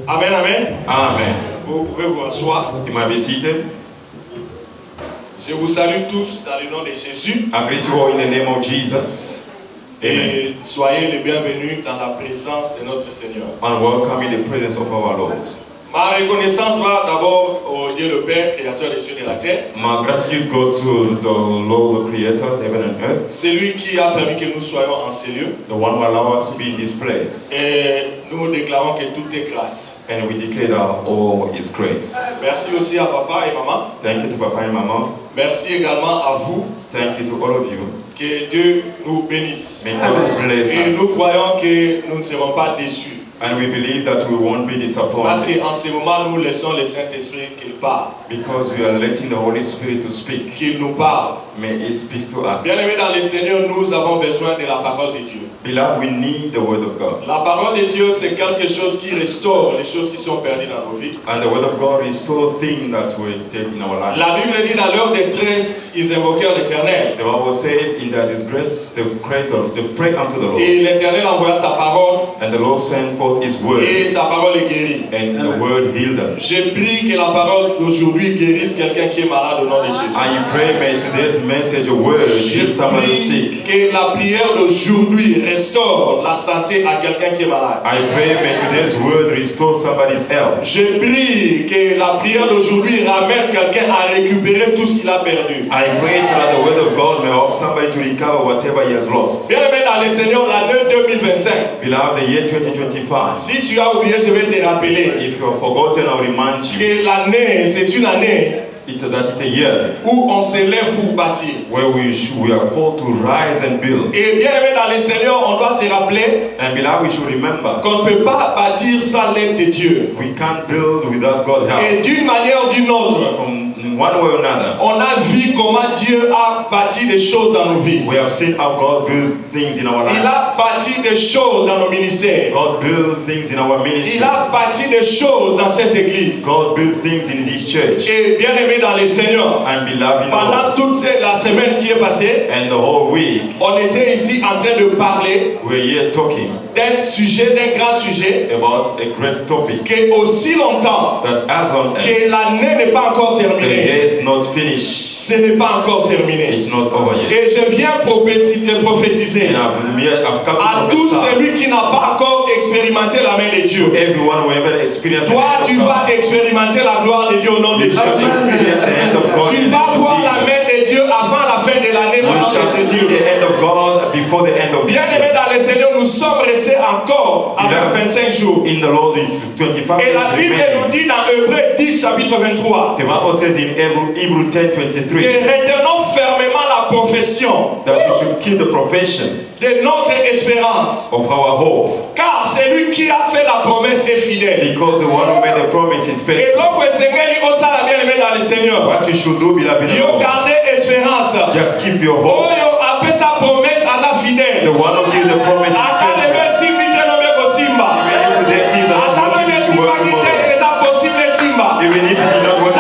Amen, amen. Amen. Vous pouvez vous asseoir. You might be seated. Je vous salue tous dans le nom de Jésus. I greet you all in the name of Jesus. Amen. Et soyez les bienvenus dans la présence de notre Seigneur. And welcome in the presence of our Lord. Ma reconnaissance va d'abord au Dieu le Père, créateur des cieux et de la terre. My gratitude goes to the Lord, the Creator of heaven and earth. C'est lui qui a permis que nous soyons en ces lieux. The one who allows us to be in this place. Et nous déclarons que tout est grâce. And we declare that all is grace. Merci aussi à papa et maman. Thank you to Papa and Mama. Merci également à vous. Thank you to all of you. Que Dieu nous bénisse. May God bless Et nous us. croyons que nous ne serons pas déçus. And we believe that we won't be Parce disappointed. qu'en ce moment, nous laissons le Saint-Esprit qu'il parle. Because we are letting the Holy Spirit to speak. Qu'il nous parle. May He speak to us. Bien-aimés dans le Seigneur, nous avons besoin de la parole de Dieu. Beloved, we need the Word of God. La parole de Dieu, c'est quelque chose qui restaure les choses qui sont perdues dans nos vies. And the Word of God restores things that we take in our lives. La Bible dit dans leur détresse, ils invoquèrent l'Éternel. The Bible says in their disgrace, they prayed unto the Lord. Et l'Éternel envoya sa parole. And the Lord sent forth His word. Et sa parole est guérie. And the word healed them. Je prie que la parole d'aujourd'hui guérisse quelqu'un qui est malade au nom de Jésus. I pray may today's message, a word, heal someone who's sick. Que la prière d'aujourd'hui restaure la santé à quelqu'un qui est malade. I pray may today's word restore somebody's health. Je prie que la prière d'aujourd'hui ramène quelqu'un à récupérer tout ce qu'il a perdu. I pray so that the word of God may help somebody to recover whatever he has lost. Bien-aimé dans le Seigneur, l'année 2025. Beloved, the year 2025. Si tu as oublié, je vais te rappeler. If you have forgotten, I'll remind you. Que l'année, c'est une année. It's a year où on s'élève pour bâtir. Where we are called to rise and build. Et bien aimé dans le Seigneur, on doit se rappeler. And beloved, we should remember. Qu'on ne peut pas bâtir sans l'aide de Dieu. We can't build without God's help. Et d'une manière ou d'une autre. From one way or another. On a vu comment Dieu a bâti des choses dans nos vies. We have seen how God built things in our lives. Il a bâti des choses dans nos ministères. God built things in our ministries. Il a bâti des choses dans cette église. God built things in this church. Et bien aimé dans le Seigneur. And beloved, pendant toute la semaine qui est passée. And the whole week. On était ici en train de parler. We're here talking. D'un sujet, d'un grand sujet. About a great topic. Que aussi longtemps. That as long as. Que l'année n'est pas encore terminée. The year is not finished. Ce n'est pas encore terminé. It's not over yet. Et je viens prophétiser à tout celui qui n'a pas encore expérimenté la main de Dieu. Everyone will ever experience. Toi, tu vas expérimenter la gloire de Dieu au nom de Jésus. Tu vas voir la main de Dieu avant la fin de l'année. Bien aimé dans le Seigneur, nous sommes restés encore avec 25 jours. In the Lord is 25 Et la Bible nous dit dans Hébreux 10 chapitre 23. The Bible says in Hebrew 10:23. Que retenons fermement la profession. That we should keep the profession. De notre espérance. Of our hope. Car celui qui a fait la promesse est fidèle. Because the one who made the promise is faithful. Et donc le Seigneur dit au ça bien aimé dans le Seigneur. What you should do, beloved. Yo garder espérance. Just keep your hope. Oh yo appelle sa promesse à sa fidèle. The one who gives the promise is faithful. Even if you did not work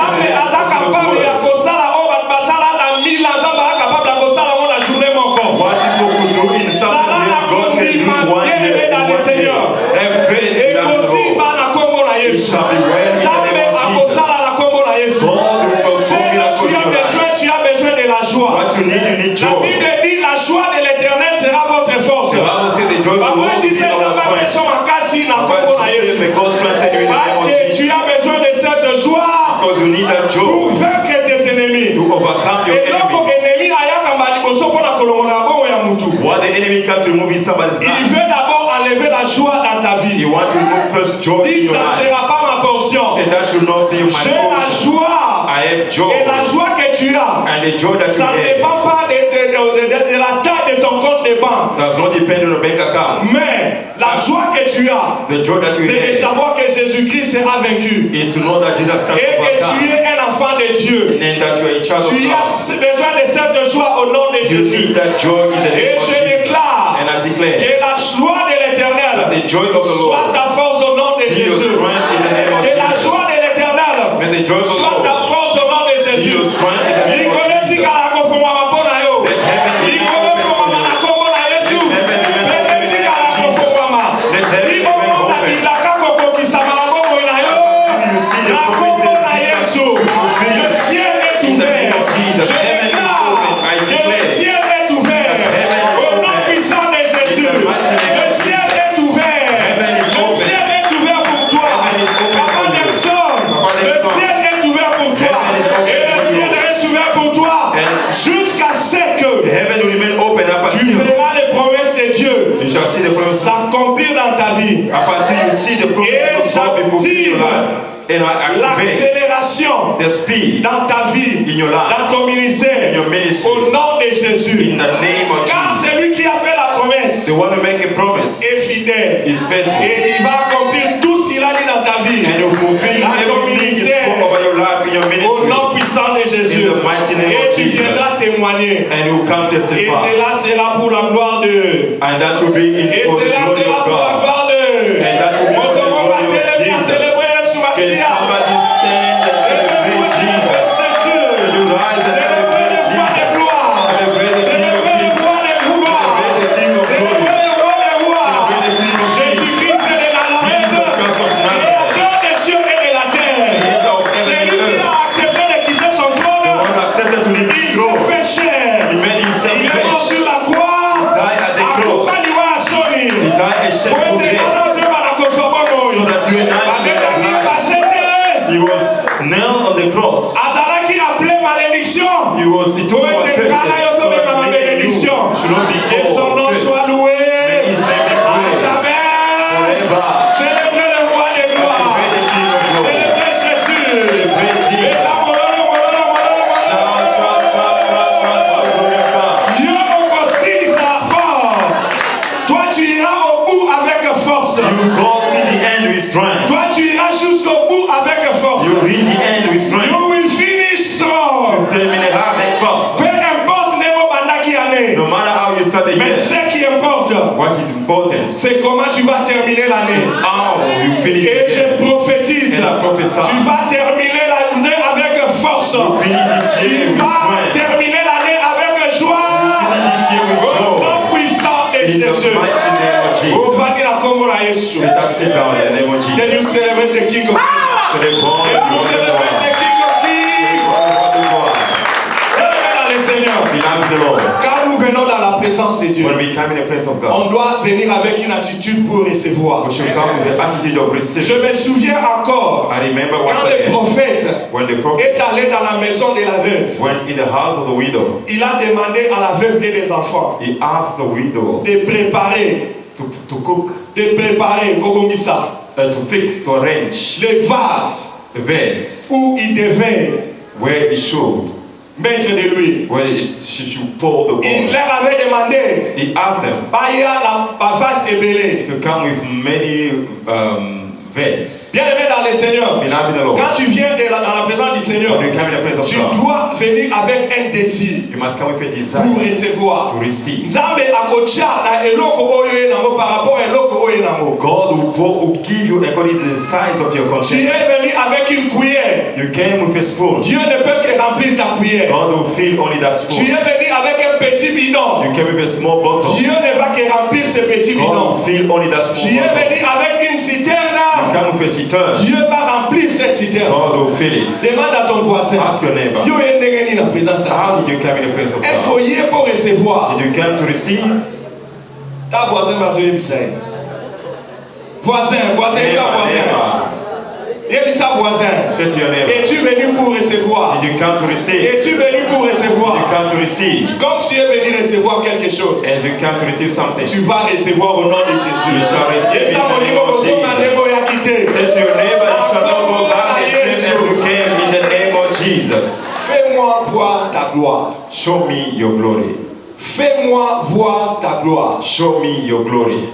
what people could do in something else, God can do one day. Have faith in the Lord. It shall be well in the name of Jesus. God will perform miracles in your life. Tu as besoin de la joie. What you need joy. La Bible dit la joie de l'Éternel sera votre force. The Bible says the joy of the Lord will be our strength. God strengthen you in the name of Parce que Jesus. tu as besoin de cette joie. Because you need that joy. Pour vaincre tes ennemis. To overcome your enemies. What the enemy can to remove is somebody's life. Il veut d'abord enlever la joie dans ta vie. You want to remove first joy in your life. Ça ne sera pas ma portion. Say that should not be my portion. J'ai la joie. I have joy. Et la joie que tu as. And the joy that ça ne dépend pas de la taille de ton compte de banque. Does not depend on the bank account. Mais la joie que tu as. The joy that you c'est de savoir que Jésus-Christ sera vaincu. Is to know that Jesus Christ et que tu es un enfant de Dieu. And that you are a child of God. Tu as besoin de cette joie au nom de Jésus. That joy in the name et je déclare que la joie de l'Éternel soit ta force au nom de Jésus. Que la joie de l'Éternel soit ta force au nom de Jésus. Let see the promise s'accomplir dans ta vie. until you see the promise of God before your life. And I activate L'accélération the speed dans ta vie, in your life, dans ton ministère, in your ministry, au nom de Jésus. in the name of Car Jesus. celui qui a fait la promesse The one who make a promise est fidèle. is faithful. Et il va accomplir tout ce qu'il a dit dans ta vie. And you fulfill Dans ton everything you ministère, spoke over your life in your au ministry. nom puissant de Jésus. In the mighty name Et of tu viendras Jesus. témoigner. And you come Et testify. cela sera pour la gloire de. And that will be in Et for the cela glory sera of pour la God. gloire de. And that will be for the Comment glory va-t-elle of bien Jesus. célébrer Yeshua Can Mashiach? somebody stand and celebrate Jesus? Can you rise and celebrate Jesus? Celebrate the King of Kings. Celebrate the King of Glory. Celebrate the King of Kings. Jésus-Christ de Nazareth, Jesus Christ of Nazareth. créateur des cieux et de la terre. Creator of heaven Celui and qui earth. a accepté de quitter son The trône, one who accepted to leave il his s'est throne. fait chair. He made himself Il est mort flesh. sur la croix. Died at the À cross. Kuba liwa asoni. He died a Pour shameful être death. honnête, So that you and I should have life. He was nailed on the cross. He told my curses so that me and you should not be Que son called nom soit curse. loué May his name be à praised jamais. forever. Célébrez le roi des gloires. Celebrate the King of Glory. Célébrez Jésus. Celebrate Et Jesus. la mololo, mololo, mololo, Shout, shout, shout, shout, shout for the glory of God. Dieu aussi ça fort. Toi tu iras au bout avec force. You go to the end with strength. Toi tu iras jusqu'au bout avec force. You reach the end with strength. You will finish strong. Terminate avec force. Peu importe Nebo Bandaki année. No matter how you start the Mais year, ce qui importe, what is important c'est comment tu vas terminer l'année. how you finish Et the year. je prophétise, Et la prophètie. tu vas terminer l'année avec force. You finish this year Tu with vas strength. terminer l'année avec joie. Finish this year with Au joy. nom puissant de In the Jésus. mighty name of Oh, Jesus. vas-y la Congo la Yesu. Let us sit down in the name of Can you Jesus. celebrate the King of Kings? To the glory Can you of celebrate the God. King of Kings? Célébrez dans le Seigneur. Beloved the Lord. Quand nous venons dans la présence de Dieu, When we come in the presence of God, on doit venir avec une attitude pour recevoir. we should come with the attitude of Je receiving. me souviens encore I remember once quand le again prophète when the est prophet allé dans la maison de la veuve. went in the house of the widow. Il a demandé à la veuve et des enfants He asked the widow de préparer, to cook, Gogongisa, to fix, to arrange les vases the vase où il devait where he should, mettre de l'huile. where she should pour the Il oil. leur avait demandé, He asked them Baya la vase est belée. to come with many vase. Bien aimé dans le Seigneur, Beloved the Lord, quand tu viens dans la présence du Seigneur, when you come in the presence tu of God, dois venir avec un désir you must come with a pour desire recevoir. to receive. Nzambe akotia na eloko oyo ye nango par rapport à eloko oyo nango. God will give you according to the size of your Tu content. es venu avec une cuillère. You came with a spoon. Dieu ne peut que remplir ta cuillère. God will fill only that Tu spoon. es venu avec un petit bidon. You came with a small bottle. Dieu ne va que remplir ce petit God bidon. will fill only that small Tu es bottle. venu avec une You citerne. come with a citern. Dieu va remplir cette citerne. God will fill it. Demande à ton voisin. Ask your neighbor. Yo ye ndenge nini na présence ya. How did you come in the presence of Est-ce God? que y est pour recevoir? Did you come to receive? Ta voisin va jouer bisai. Voisin, ta voisin. Yebisa voisin. Say to your neighbor. Es-tu venu pour recevoir? Did you come to receive? Es-tu venu pour Did you recevoir? come to receive? Comme tu es venu recevoir quelque chose, As you come to receive something, tu vas recevoir au nom de Jésus. you shall receive in Yebisa the name monimo of kozoma Jesus. ndeko ya kite. Say to your neighbor, you shall not go back the same as you came in the name of Jesus. Fais-moi voir ta gloire. Show me your glory. Fais-moi voir ta gloire. Show me your glory.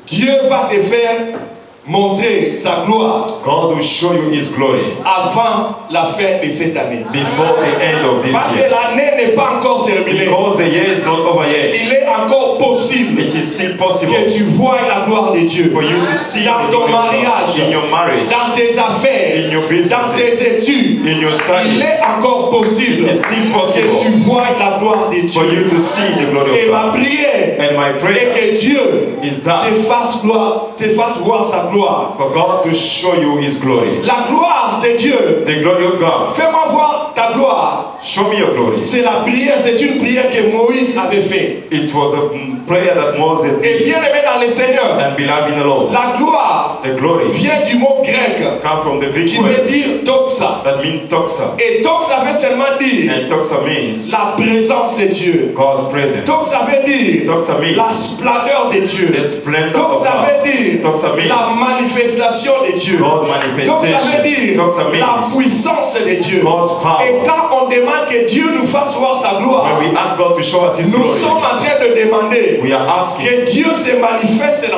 Dieu va te faire montrer sa gloire God will show you His glory avant la fin de cette année. before the end of this Parce que year. l'année n'est pas encore terminée. Because the year is not over yet. Il est encore possible It is still possible que tu vois la gloire de Dieu for you to see dans the ton glory of God mariage, in your marriage, dans tes affaires, in your dans businesses, tes études. in your Il studies. est encore possible It is still possible que tu vois la gloire de for you Dieu. to see the glory Et of ma God. prière And my est prayer que Dieu is te that fasse voir sa gloire. for God to show you His glory. La gloire de Dieu. The glory of God. Fais-moi voir ta gloire. Show me your glory. C'est la prière, c'est une prière que Moïse avait faite. It was a prayer that Moses Et did. bien aimé dans le Seigneur, And beloved in the Lord, la gloire the glory vient du mot grec come from the Greek qui word veut dire doxa. that means toxa. Et doxa veut seulement dire And toxa means la présence de Dieu. God's presence. Doxa veut dire Toxa means la splendeur de Dieu. the splendor of Doxa God. veut dire Toxa means la manifestation de Dieu. God Doxa veut manifestation. dire Toxa la means puissance de Dieu. God's Et power. quand on demande que Dieu nous fasse voir sa gloire, When we ask God to show us His nous glory, sommes en train de demander we are asking que Dieu se manifeste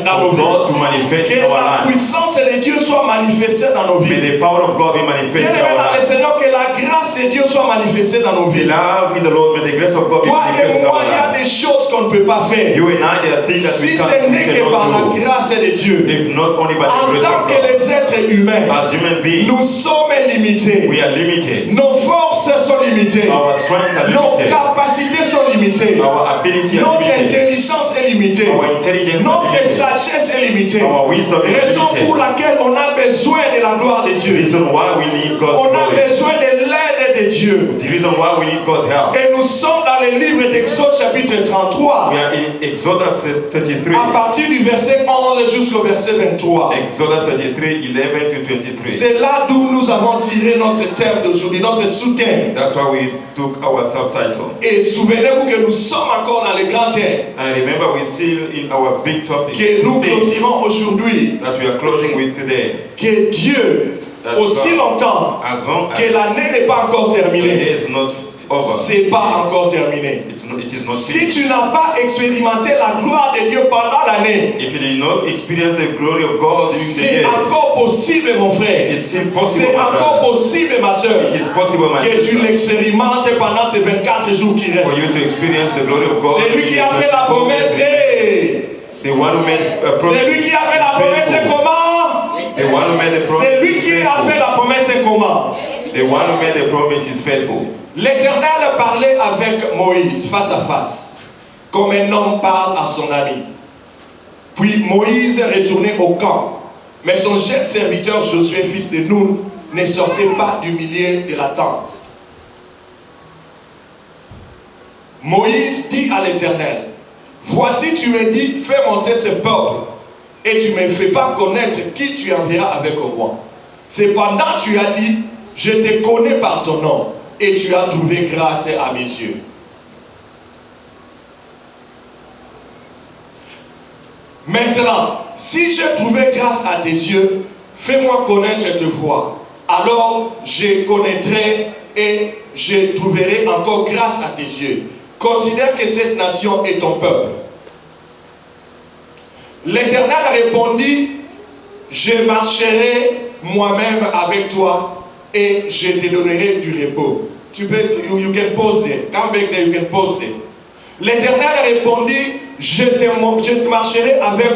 dans nos vies. God to manifest Que in our la lives. puissance de Dieu soit manifestée dans nos May vies. the power of God be manifested in Bien-aimés our dans le lives. Seigneur, que la grâce de Dieu soit manifestée dans nos vies. Love in the Lord, may the grace of God be Toi manifested et in moi, our il y a lives. des choses qu'on ne peut pas faire. You and I, there are things that Si we ce n'est que par la cannot do. grâce de Dieu. If not only by the En grace tant of que God. les êtres humains, As human beings, nous sommes limités. we are limited. Nos forces sont limitées. Our strength are Nos limited. capacités sont limitées. Our ability are Notre limited. intelligence est limitée. Our intelligence are Notre limited. sagesse est limitée. Our wisdom is Raison pour limited. laquelle on a besoin de la gloire de The Dieu. reason why we need God's On a glory. besoin de l'aide de Dieu. The reason why we need God's help. Et nous sommes dans le livre d'Exode chapitre 33. We are in Exodus 33. À partir du verset 11 jusqu'au verset 23. Exodus 33, 11 to 23. C'est là d'où nous avons tiré notre thème d'aujourd'hui, notre sous-thème. That's why we took our subtitle. Et souvenez-vous que nous sommes encore dans le grand thème And remember, we're still in our big topic que nous clôturons aujourd'hui. that we are closing with today. Que Dieu, aussi longtemps As long as que l'année n'est pas encore the terminée, day is not over, c'est pas encore terminé. it is not Si finished. tu n'as pas expérimenté la gloire de Dieu pendant l'année, If you did not experience the glory of God during the c'est year, encore possible, mon frère. it is still possible, C'est my encore brother. possible, ma soeur, It is possible, my que tu sister, l'expérimentes pendant ces 24 jours qui for restent. you to experience the glory of God. C'est lui qui a fait la promesse. Hey! The one who made a promise. C'est lui qui a fait la promesse, c'est faithful. comment? The one who made the promise. C'est lui qui is a fait faithful. la promesse, c'est comment? The one who made the promise is faithful. L'Éternel parlait avec Moïse face à face, comme un homme parle à son ami. Puis Moïse retournait au camp, mais son jeune serviteur Josué, fils de Nun, ne sortait pas du milieu de la tente. Moïse dit à l'Éternel, voici tu me dis, fais monter ce peuple, et tu ne me fais pas connaître qui tu enverras avec moi. Cependant tu as dit, je te connais par ton nom, et tu as trouvé grâce à mes yeux. Maintenant, si j'ai trouvé grâce à tes yeux, fais-moi connaître te voix. Alors je connaîtrai et je trouverai encore grâce à tes yeux. Considère que cette nation est ton peuple. L'Éternel répondit, je marcherai moi-même avec toi et je te donnerai du repos. Tu peux, you can pause there. Come back there, you can pause there. L'Éternel répondit, je marcherai avec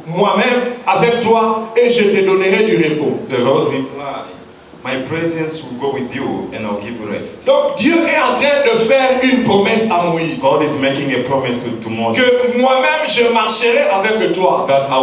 moi-même, avec toi, et je te donnerai du repos. The Lord replied, my presence will go with you and I'll give you rest. Donc Dieu est en train de faire une promesse à Moïse. God is making a promise to Moses Que moi-même je marcherai avec toi. that I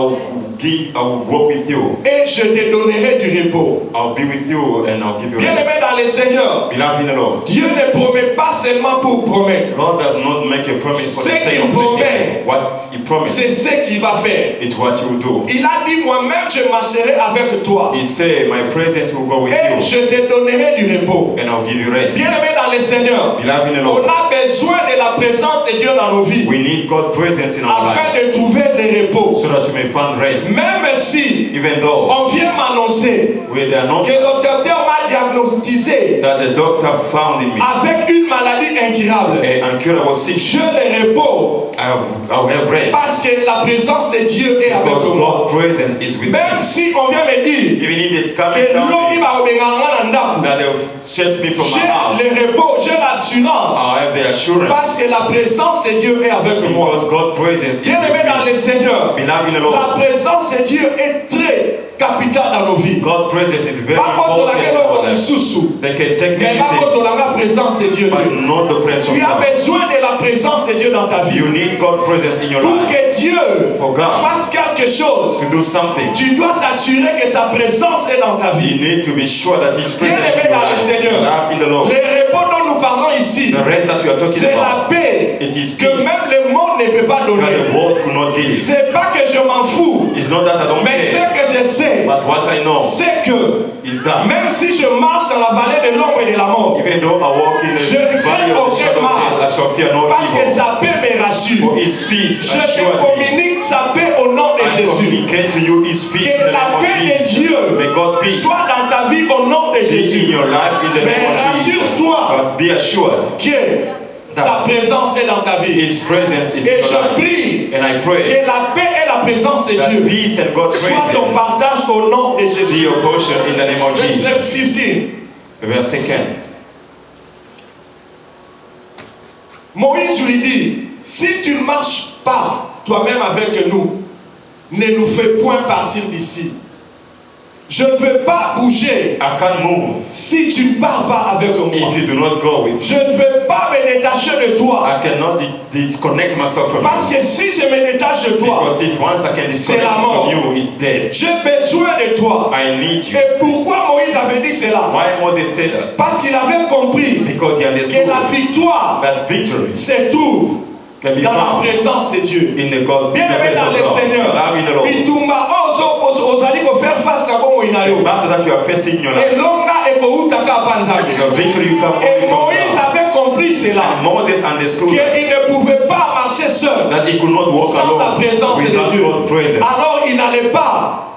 will walk with you. Et je te donnerai du repos. I'll be with you and I'll give you Bien-aimé rest. dans le Seigneur, Beloved in the Lord, Dieu ne promet pas seulement pour promettre. God does not make a promise for the Ce sake qu'il of promet, making what He c'est promised. ce qu'il va faire. It's what He will do. Il a dit, moi-même je marcherai avec toi. He said, my presence will go with Et you je te donnerai du repos. and I'll give you rest. Bien-aimé dans le Seigneur, Beloved in the on Lord, a besoin de la présence de Dieu dans nos vies we need God's presence in our afin lives de trouver le repos. so that you may find rest. Même si Even though on vient m'annoncer with the que le announcement docteur m'a diagnostisé that the doctor found in me avec une maladie incurable, an incurable je sickness, le repos I'll have rest parce que la présence de Dieu est avec because moi. God's presence is with me. Même si on vient me dire Even if it comes que l'homme down va obéir that they'll chase me from my j'ai house, le repos, j'ai l'assurance I'll have the assurance parce que la présence de Dieu est avec moi. because God's presence is Bien-aimé dans with le Seigneur, me. Beloved in the la Lord, présence de Dieu est très capitale dans nos vies. God's presence is very Pas pour important in our lives. sous, They can take mais pas anything, pour la présence de Dieu. but not the presence of Tu as God. besoin de la présence de Dieu dans ta vie. You need God's presence in your Pour life que Dieu For God. fasse quelque chose, to do something. tu dois s'assurer que sa présence est dans ta vie. You need to be sure that His presence Bien-aimé in your dans le life. Seigneur, Beloved in the Lord, le repos dont nous parlons ici, the rest that you are talking c'est la about, paix it is que peace même le monde ne peut pas that donner. the world could not give. C'est pas que je m'en fous, It's not that I don't mais care, c'est que je sais but But what I know c'est que is that même si je marche dans la vallée de l'ombre et de la mort, even though I walk in je the ne valley crains of the aucun shadow of death, I mal, shall fear no parce que evil. sa paix me rassure. For his peace Je te assured me. communique sa paix au nom de I Jésus. communicate to you his peace in Que the la name paix of de Jesus. Dieu May God peace soit dans ta vie au nom de be in Jésus. your life in the Mais name of Jesus. rassure-toi But be assured que sa présence est dans ta vie. his presence is in Et your je life. prie And I pray que la paix et la présence de that Dieu peace and God's soit ton presence partage au nom de be Jésus. your portion in the name of Jesus. Verset 15. Verset 15. Moïse lui dit, si tu ne marches pas toi-même avec nous, ne nous fais point partir d'ici. Je ne veux pas bouger I can't move si tu ne pars pas avec moi. if you do not go with me. Je ne veux pas me détacher de toi. I cannot disconnect myself from Parce you. que si je me détache de toi, Because if once I can disconnect la mort. from you, it's dead. j'ai besoin de toi. I need you. Et pourquoi Moïse avait dit cela? Why Moses said that? Parce qu'il avait compris Because he que understood la victoire that victory se trouve can be dans la found présence de Dieu. in the God, in the Bien-aimé presence dans of le God. Seigneur, Love in the Lord. bitumba ozali ko faire face na bongo inayo. The battle that you are facing in your life, Elonga ekouta pa nzambe. the victory you come Et only from Moïse God. avait compris cela, And Moses understood qu'il ne pouvait pas marcher seul that he could not walk sans la alone présence de without Dieu. God's presence. Alors il n'allait pas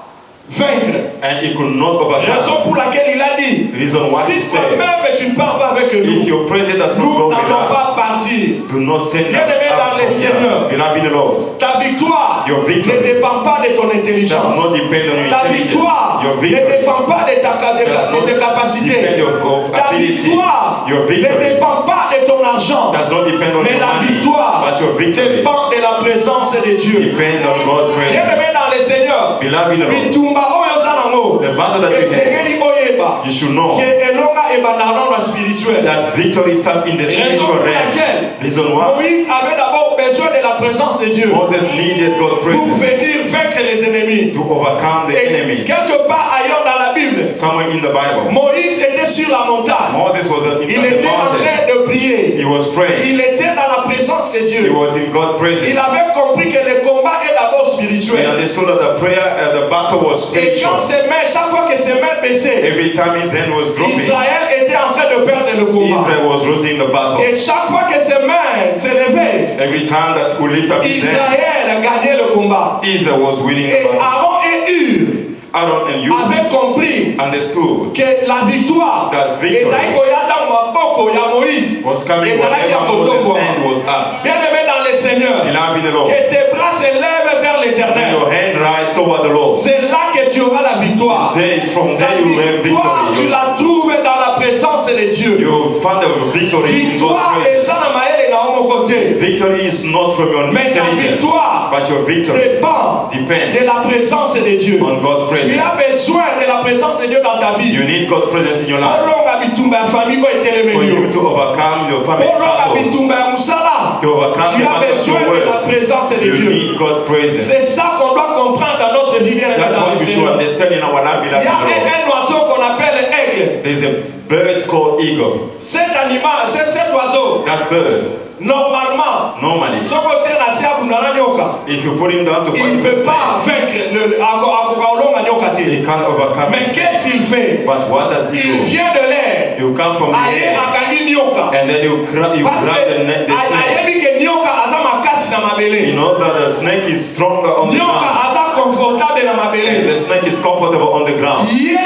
vaincre. And he could not overcome. Raison pour laquelle il a dit, Reason why he si said, toi-même tu ne pars pas avec if nous, your presence does not nous go with n'allons pas us, partir. do not send us Bien-aimé dans out le from Seigneur, here. Beloved in the Lord, ta victoire Your victory ne dépend pas de ton does intelligence. not depend on your Ta intelligence. victoire Your ne victory dépend pas de does not tes capacités. depend of Ta ability. victoire Your ne victory dépend pas de ton argent. does not depend on Mais your la money, victoire but your victory dépend de la présence de Dieu. depend on God's Bien-aimé presence. dans le Seigneur, Beloved in the Lord, bitumba oyo oza nango, the battle that you esengeli oyeba you should know que elonga ebanda na spirituel. that victory starts in the Raison spiritual pour realm. laquelle Reason why Moïse avait d'abord besoin de la présence de Dieu Moses needed God's pour presence venir vaincre les ennemis. to overcome the Et enemies. quelque part ailleurs dans la Bible, Somewhere in the Bible, Moïse était sur la montagne. Moses was in Il the était en mountain. train de prier. He was praying. Il était dans la présence de He Dieu. was in God's presence. Il avait compris que le combat est d'abord He spirituel. understood that the prayer, the battle was Et quand spiritual. ses mains, chaque fois que ses mains baissaient, Every time his hand was dropping, Israël était en train de perdre le combat. Israel was losing the battle. Et chaque fois que ses mains se levaient, Every time that he would lift up his hand, Israël gagnait le combat. Israel was winning the Et battle. Aaron et Hur Aaron and you avaient compris understood que la victoire that victory ezalaki koya dans maboko ya Moïse, was coming ezalaki ya whenever Moses' kotombwa. hand was up. Bien-aimé dans le Seigneur, Beloved in the Lord, que tes bras se lèvent vers when l'éternel. your hand rise toward the Lord, C'est là que tu auras la victoire. there is from Ta there you have victoire, tu victory. la trouves dans la présence de Dieu. You found the victory in Victoire God's eza presence. na mayele na omo côté. Victory is not from your Mais ta intelligence, victoire but your victory dépend depends de la présence de Dieu. on God's Tu as presence. besoin de la présence de Dieu dans ta vie. You need God's presence in your life Olonga bitumba ya famille ko for etelemeli you yo. to overcome your family Olonga battles, bitumba ya musala. to overcome Tu the as battles of besoin your de la world. présence de You Dieu. need God's presence. C'est ça qu'on doit comprendre dans notre vie bien That's dans what le we should Seigneur. understand in our life, Il beloved y a in the Lord. un oiseau qu'on appelle aigle. There's a bird called eagle. Cet animal, c'est cet oiseau. That bird, Normalement, normally, si on tient la sia bundana nyoka, if you put him down to il fight ne the peut snake, pas vaincre le akokaolonga nyoka te. he can't overcome Mais it. qu'est-ce qu'il fait? But what does he Il do? vient de l'air. You come from the Aye air, akangi nyoka. and then you grab Parce the snake. que ayebi ke nyoka aza makasi na He mabele. knows that the snake is stronger on the Nyoka ground. aza confortable na And mabele. the snake is comfortable on the ground. Ye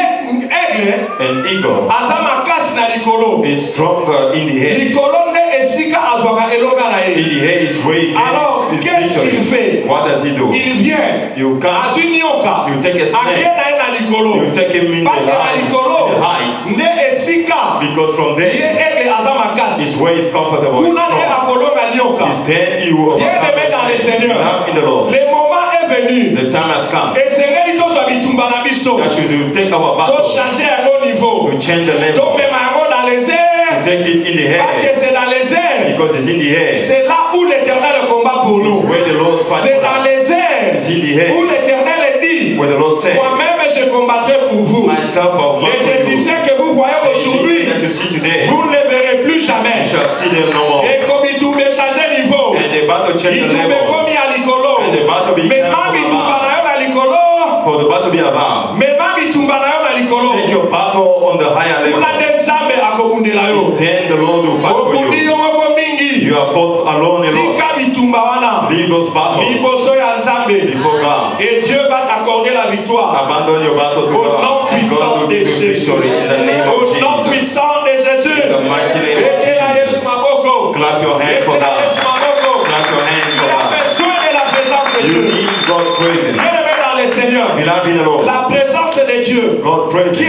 aigle An eagle aza makasi na likolo. is stronger in the air. Likolo nde esika azwaka elonga na In ye. the air is where he Alors, gets his qu'est-ce qu'il fait? victory. What does he do? Il vient. You come, Azwi nyoka. you take a Ake snake, na ye na likolo. you take him in the Parce que na likolo heights, nde esika because from ye there aigle aza makasi. is where he's comfortable, he's Kuna nde strong. akolonga nyoka. Is then you overcome Bien-aimé the dans le snake. Seigneur. Now in the Lord, Le moment est venu. the time has come Esengeli tozwa bitumba na biso. that you will take our battle Tochanger yango niveau. to change the level, Tomema yango dans les to airs. take it in the Parce que air, c'est dans les airs. because it's in the air. C'est là où l'éternel combat pour nous. Where the Lord fights C'est for dans us. les airs It's in the air. où l'éternel dit, Where the Lord said, moi-même je combattrai pour vous. myself I'll fight Les for you. Égyptiens que vous voyez aujourd'hui, That you see today, vous ne les verrez plus you jamais. shall see them no more. Et comme il tourne changer niveau, And the battle change il the tourne level. comme à l'icolo. And the battle Mais became ma bitumba na yo na l'icolo, likolo. For the battle be above. Mema bitumba na yo na likolo. Take your battle on the higher level. Kuna de Nzambe akobundela yo. Then the Lord will fight for Obundi you. yo moko mingi. You are fought alone and Tika lost. bitumba wana. Leave those battles Liboso ya Nzambe. before God. Et Dieu va t'accorder la victoire. Abandon your battle to Au nom God. And puissant God will de give you Jésus. victory in the name Au of nom Jesus. puissant de Jésus. In the mighty name of Ete la Yesu Jesus. maboko. Clap your hand for Ete la Yesu that. maboko. Clap your hand Il for a that. besoin de la présence de You Dieu. need God's presence. Bien-aimé dans le Seigneur. Beloved in the Lord. La présence de Dieu. God's Qui presence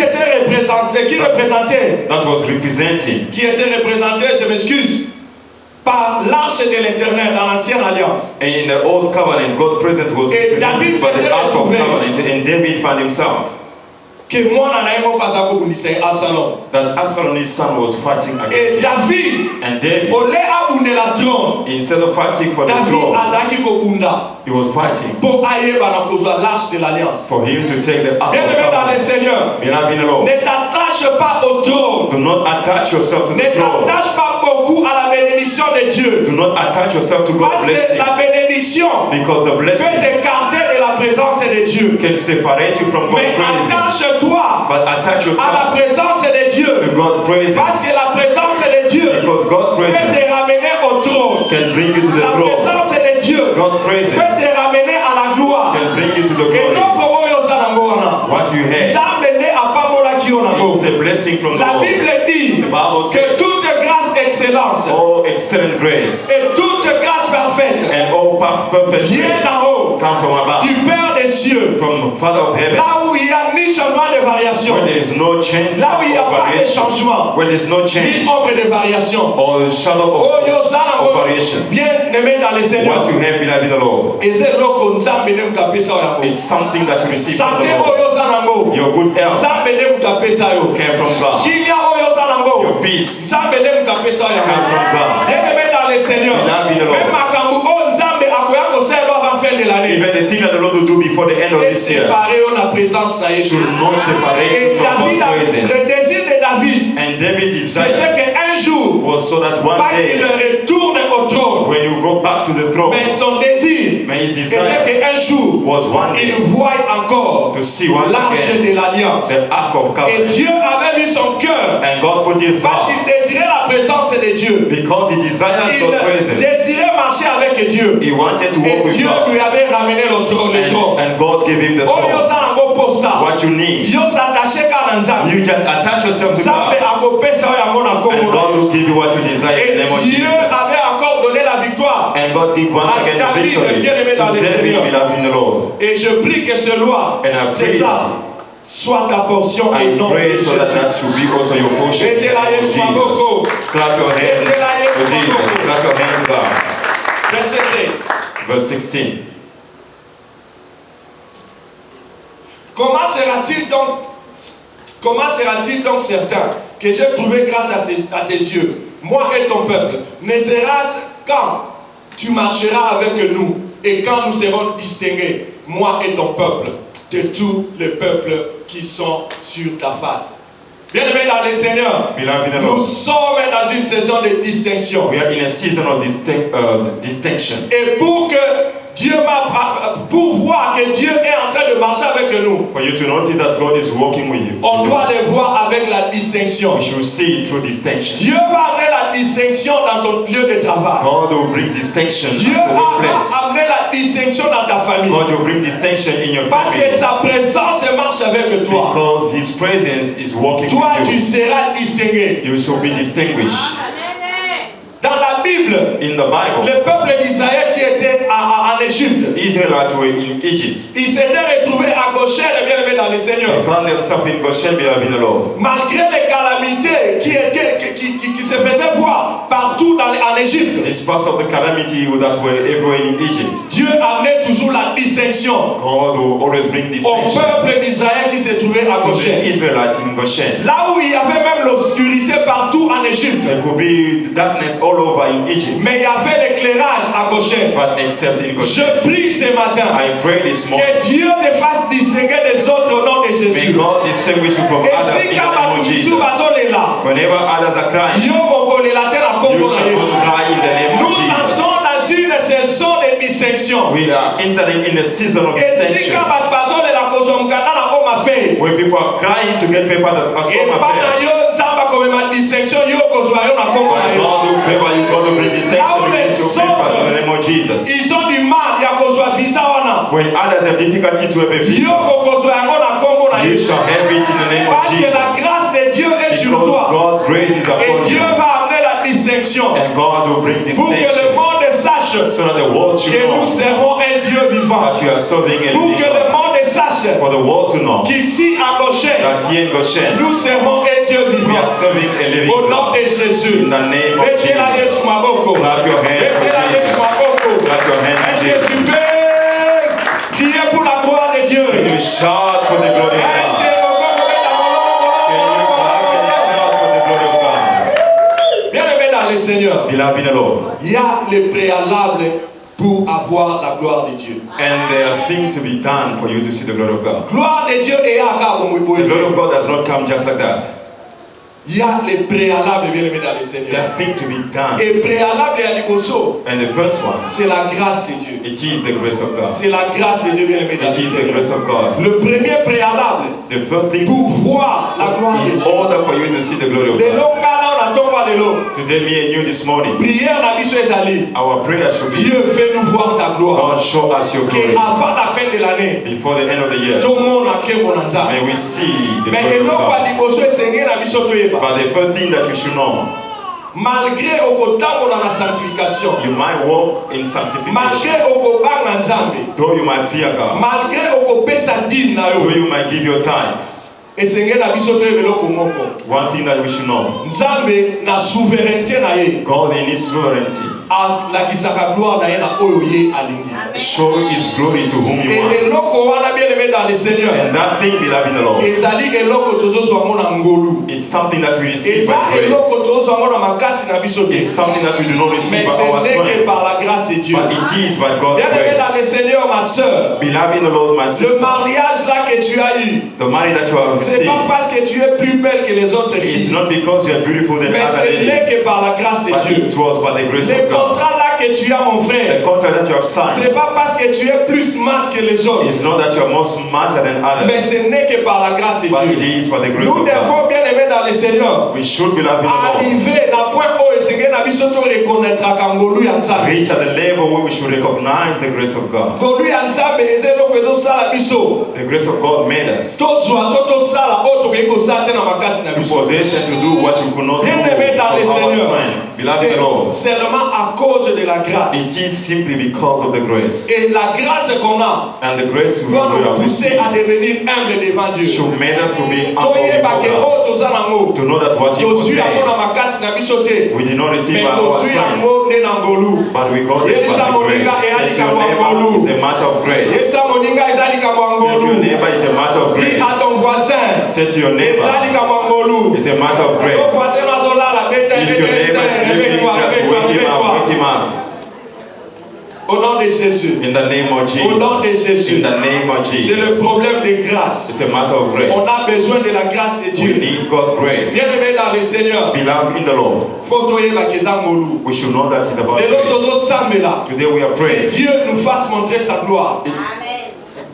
était représenté, that was representing je m'excuse, par l'arche de l'Éternel dans l'ancienne alliance. in the old covenant. God's presence was Et represented David by the s'était ark of retrouvé. covenant, and David found himself Que moi n'en ai pas à Bundisei Absalom. that Absalom his son was fighting against Et him. David, And David, au lait à bunde la trône, instead of fighting for the David throne, azaki ko bunda he was fighting pour ayeba na kozwa l'arche de l'alliance. for him to take the ark of Bien-aimé dans le covenant. Seigneur, Beloved in the Lord, ne t'attache pas au trône. do not attach yourself to Ne the throne. t'attache pas beaucoup à la bénédiction de Dieu. Do not attach yourself to God's Parce que blessing, la bénédiction because the peut blessing t'écarter de la présence de Dieu. can separate you from Mais God's presence. attache-toi But attach à la yourself présence de Dieu. to God's presence, Parce que la présence de Dieu because God's peut te presence ramener au trône. can bring you to the La throne. présence de Dieu God's peut presence te ramener à la gloire. can bring you to the Et glory. non comme oyo oza nango wana. What you have Nzambe nde apambolaki yo nango. is a blessing from the La Lord. Bible dit The Bible que says, toute grâce, excellence all excellent grace et toute grâce parfaite and all perfect vient grace d'en haut, come from above, du Père des cieux, from the Father of heaven, là où il n'y a ni changement de variation, where there is no change là où il n'y a of pas de variation, changement, where there is no ni change ombre de variation. or shadow Oh, of yo, zanango, variation. bien aimé dans le Seigneur. What you have, beloved in the Lord, Et c'est loko nzambe ne mukapesa yango. it's something that you receive from Santé the Lord. oyo zanango, Your good health nzambe ne mukapesa yo. came from God. Kimia oyo zanango, Your peace nzambe ne mukapesa came yango. from God. Bien aimé dans le Seigneur. Beloved in the Lord. Même makambu o nzambe akoya kosala avant fin de l'année. Even the thing that the Lord will do before the end of Et this year séparer on la présence na Yesu. should not separate Et you from David, God's le presence. désir de David, And David c'était desired qu'un jour, was so that one pas qu'il day, retourne au trône, when you go back to the throne, mais son désir may his était desire qu'un jour, was one il day voie encore to see once l'arche again de l'alliance. the ark of Et covenant. Dieu avait mis son cœur, And God put his parce heart qu'il désirait la présence de Dieu. because he desires Il God's presence. désirait marcher avec Dieu. He wanted to Et walk with Dieu God. lui avait ramené le trône. And God gave him the Oh, yo throne. zanango posa. What you need, Yo s'attacher qu'à Nzambe. you just attach yourself to Nzambe God, akopesa yo yango na and kombo God na will Yesu. give you what you desire in Et the name of Dieu Jesus. avait encore donné la victoire. And God give once à again the David, victory bien-aimé dans to le David, Seigneur. beloved in the Lord. Et je prie que ce loi, And I c'est pray ça, soit ta portion au I nom de pray so that Jésus. that should be also your portion. in the Aidez la name of Yesu Jesus. maboko. Clap your hand Aidez la Yesu to Jesus. maboko. Clap your hand to God. Verset 16. Verse 16. Comment sera-t-il donc certain que j'ai trouvé grâce à tes yeux, moi et ton peuple? Ne sera-ce quand tu marcheras avec nous et quand nous serons distingués, moi et ton peuple, de tous les peuples qui sont sur ta face? Bien-aimés dans le Seigneur, Beloved in the nous Lord, sommes dans une saison de distinction. we are in a season of distinction. Et pour voir que Dieu est en train de marcher avec nous, For you to notice that God is walking with you, on doit le voir avec la distinction. we should see it through distinction. Dieu va amener la distinction dans ton lieu de travail. God will bring distinction Dieu to the va workplace. amener la distinction dans ta famille. God will bring distinction in your Parce que family sa présence marche avec toi. because His presence is walking Toi, with tu you. seras distingué. You shall be distinguished. Dans la Bible, In the Bible, le peuple d'Israël qui était en Égypte, Israelites were in Egypt. ils s'étaient retrouvés à Goshen, bien aimés dans le They Seigneur. found themselves in Goshen, beloved in the Lord. Malgré les calamités qui se faisaient voir partout en Égypte, Despite of the calamity that were everywhere in Egypt, Dieu amenait toujours la distinction God will always bring au distinction peuple d'Israël qui se trouvait à to the Goshen. Israelites in Goshen. Là où il y avait même l'obscurité partout en Égypte, There could be darkness all over in Egypt, mais il y avait l'éclairage à Goshen. but except in Goshen. Je prie ce matin I pray this morning, que Dieu te fasse distinguer des autres au nom de may Jésus. God distinguish you from Et others in si the name of Kabatubisu Jesus. bazolela, Whenever others are crying, yo okolela te na you kombo na shall Yesu. not cry in the name of Nous Jesus. entrons dans une saison de distinction. We are entering in a season of Esika distinction. bato bazolela kozwa mkanda na home affairs. Where people are crying to get paper at home Epa na affairs. yo nzamba komema distinction yo kozwa yo na kombo na But Yesu. God will favor you, God will bring distinction Now into les your papers autres, in the name of Jesus. Ils ont du mal ya kozwa visa wana. When others have difficulty to have a Yo visa, kozwa yango na kombo na you Yesu. shall have it in the name of Parce que la Jesus. grâce de Dieu est sur Because toi. God's grace is Et upon Dieu you. va amener la distinction. And God will bring Pour que le distinction monde sache so that the world should que nous know servons un Dieu vivant. that you are serving a Pour living que le God. monde sache For the world to know qu'ici à Goshen, that here in Goshen, nous servons un Dieu we vivant. are serving a living Au nom God. de Jésus. In the name of Mettez la Jesus. Yesu maboko. Clap your hands for Mettez la Yesu Jesus. maboko. Clap your hands Est-ce for que tu Jesus. peux crier pour la gloire de Dieu? Can you shout for the glory of Est-ce God? que encore on met Can you clap and shout for the glory of God? bien-aimé dans le Seigneur, Beloved in the Lord. il y a les préalables pour avoir la gloire de Dieu. And there are things to be done for you to see the glory of God. Gloire de Dieu et à The glory of God does not come just like that. il y a les préalables, bien-aimé dans le There Seigneur. are things to be done. Et préalable à l'Ikoso, And the first one, c'est la grâce de Dieu. it is the grace of God. C'est la grâce de Dieu, bien-aimé dans le It is the Seigneur. grace of God. Le premier préalable The first thing, pour voir la gloire de in Dieu. order for you to see the glory of Les God. longs gars, on attend pas de l'eau. Today, me and you this morning, Prière na biso ezali. our prayer should be, Dieu fait nous voir ta gloire. God, show us your Que glory. avant la fin de l'année, Before the end of the year, tout le monde a créé mon entame. may we see the Mais glory of eloko God. ya liboso esengeli na biso toyeba. But the first thing that you should know, Malgré okotambola na sanctification, you might walk in sanctification, malgré okobanga Nzambe, though you might fear God, malgré okopesa dîme na though yo, you might give your tithes. esengeli na biso toyeba eloko moko. One thing that we should know, Nzambe na souveraineté na ye God in His sovereignty alakisaka gloire na ye na oyo ye alingi. show His glory to whom He Et wants. eloko wana bien-aimé dans le Seigneur, And that thing, beloved in the Lord, ezali eloko tozozwa ngo na ngolu. it's something that we receive Eza by eloko grace. tozozwa ngo na makasi na biso te. It's something that we do not receive Mais by our ce n'est que strength, par la grâce de Dieu. but it is by God's Bien-aimé dans le grace. Seigneur, ma soeur, Beloved in the Lord, my le sister, mariage là que tu as eu, the money that you have c'est received pas parce que tu es plus belle que les autres is filles, not because you are beautiful than mais other ce n'est ladies, que par la grâce de but Dieu. it was by the grace Le of God. contrat là que tu as, mon The frère, contract that you have c'est signed pas parce que tu es plus smart que les autres, is not that you are more smarter than mais others, ce n'est que par la grâce de but it Dieu. is by the grace Nous of God. devons bien aimer dans le Seigneur. We should be loving the Lord. Arriver na point oyo esengeli na biso to reconnaître ngolu ya Nzambe. Reach at the level where we should recognize the grace of God. Ngolu ya Nzambe eza eloko ezosala biso The grace of God made us tozwa to tosala oyo tokoki kosala te na makasi na to biso. possess and to do what we could not do Bien aimé dans le from our Seigneur, strength. Beloved in the Lord, c'est seulement à cause de la grâce. it is simply because of the grace. Et la grâce qu'on a And the grace we doit nous have pousser received à devenir humble devant Dieu. should make us to be humble Toyeba ke before God. oyo toza nango To know that what He tozwi yango na possesses, makasi na biso te, we did not receive mais by our tozwi strength, yango nde na ngolu. but we got it Yebisa by the moninga grace. eyali Say to your likambo ya neighbor, ngolu. it's a matter of grace. Yebisa moninga eza likambo ya Say to your ngolu. neighbor, it's a matter of Dis grace. à ton voisin, Say to your eza neighbor, likambo ya ngolu. it's a matter of Ton grace. voisin azolala, beta If your neighbor is sleeping, just wake him up, wake him up. Au nom de Jésus. In the name of Au nom de Jesus. Jésus. In the name of C'est le Jesus. problème de grâce. It's a matter of On grace. a besoin de la grâce de We Dieu. need God's grace. Bien aimé dans le Seigneur, Beloved in the Lord, faut toyeba que eza ngolu. we should know that it's about Lelo grace. tozosambela. Today we are Que praying. Dieu nous fasse montrer sa gloire.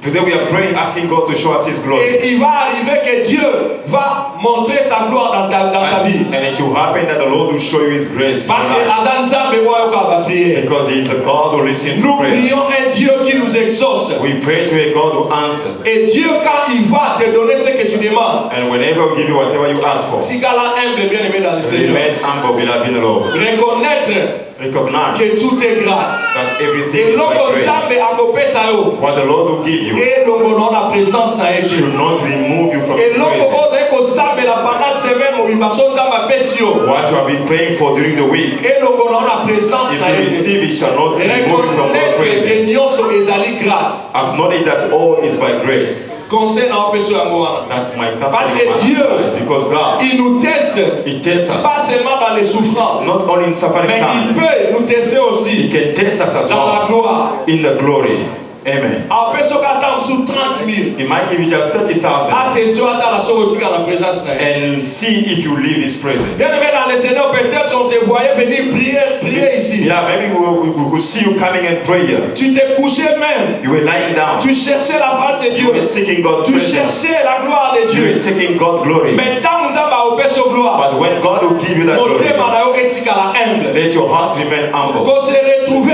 Today we are praying, asking God to show us His glory. Et il va arriver que Dieu va montrer sa gloire dans ta vie. And it will happen that the Lord will show you His grace. in Parce your que life. aza nzambe oyo kaba prière. Because He is the God who listens to Nous prions prayers. un Dieu qui nous exauce. We pray to a God who answers. Et Dieu, quand il va te donner ce que tu demandes, And whenever we give you whatever you ask for, si kala humble, bien aimé dans le Seigneur, remain humble, beloved in the Lord. reconnaître Recognize que tout est grâce. that everything Et is by loko grace. nzambe akopesa yo, What the Lord will give you et longo na la présence na ye. should not remove you from His Et loko presence. oze kosambela pendant semaine mobimba so nzambe apesi yo, What you have been praying for during the week, et longo na la présence if na you ye. receive it, shall not remove you from God's Reconnaître que presence. nyonso ezali grâce. Acknowledge that all is by grace. Conseil na opeso yango wana. That's my Parce counsel. que Dieu, Because God, il nous teste, He tests us. pas seulement dans les souffrances, Not only in suffering mais il time, peut nous tester He aussi can test us as dans la well gloire. in the glory. Amen. Apeso kata msu 30,000. He might give you just 30,000 Attention à la sorotika la présence na Dieu. and see if you leave His presence. Bien aimé dans le Seigneur, peut-être on te voyait venir prier ici. Yeah, maybe we could see you coming in prayer. Tu t'es couché même. You were lying down. Tu cherchais la face de Dieu. You were seeking God's Tu presence. cherchais la gloire de You were Dieu. seeking God's glory. Mais tant que ça va au peso gloire, But when God will give you that mon glory, thème à la éthique à la humble. let your heart remain humble, Qu'on se retrouve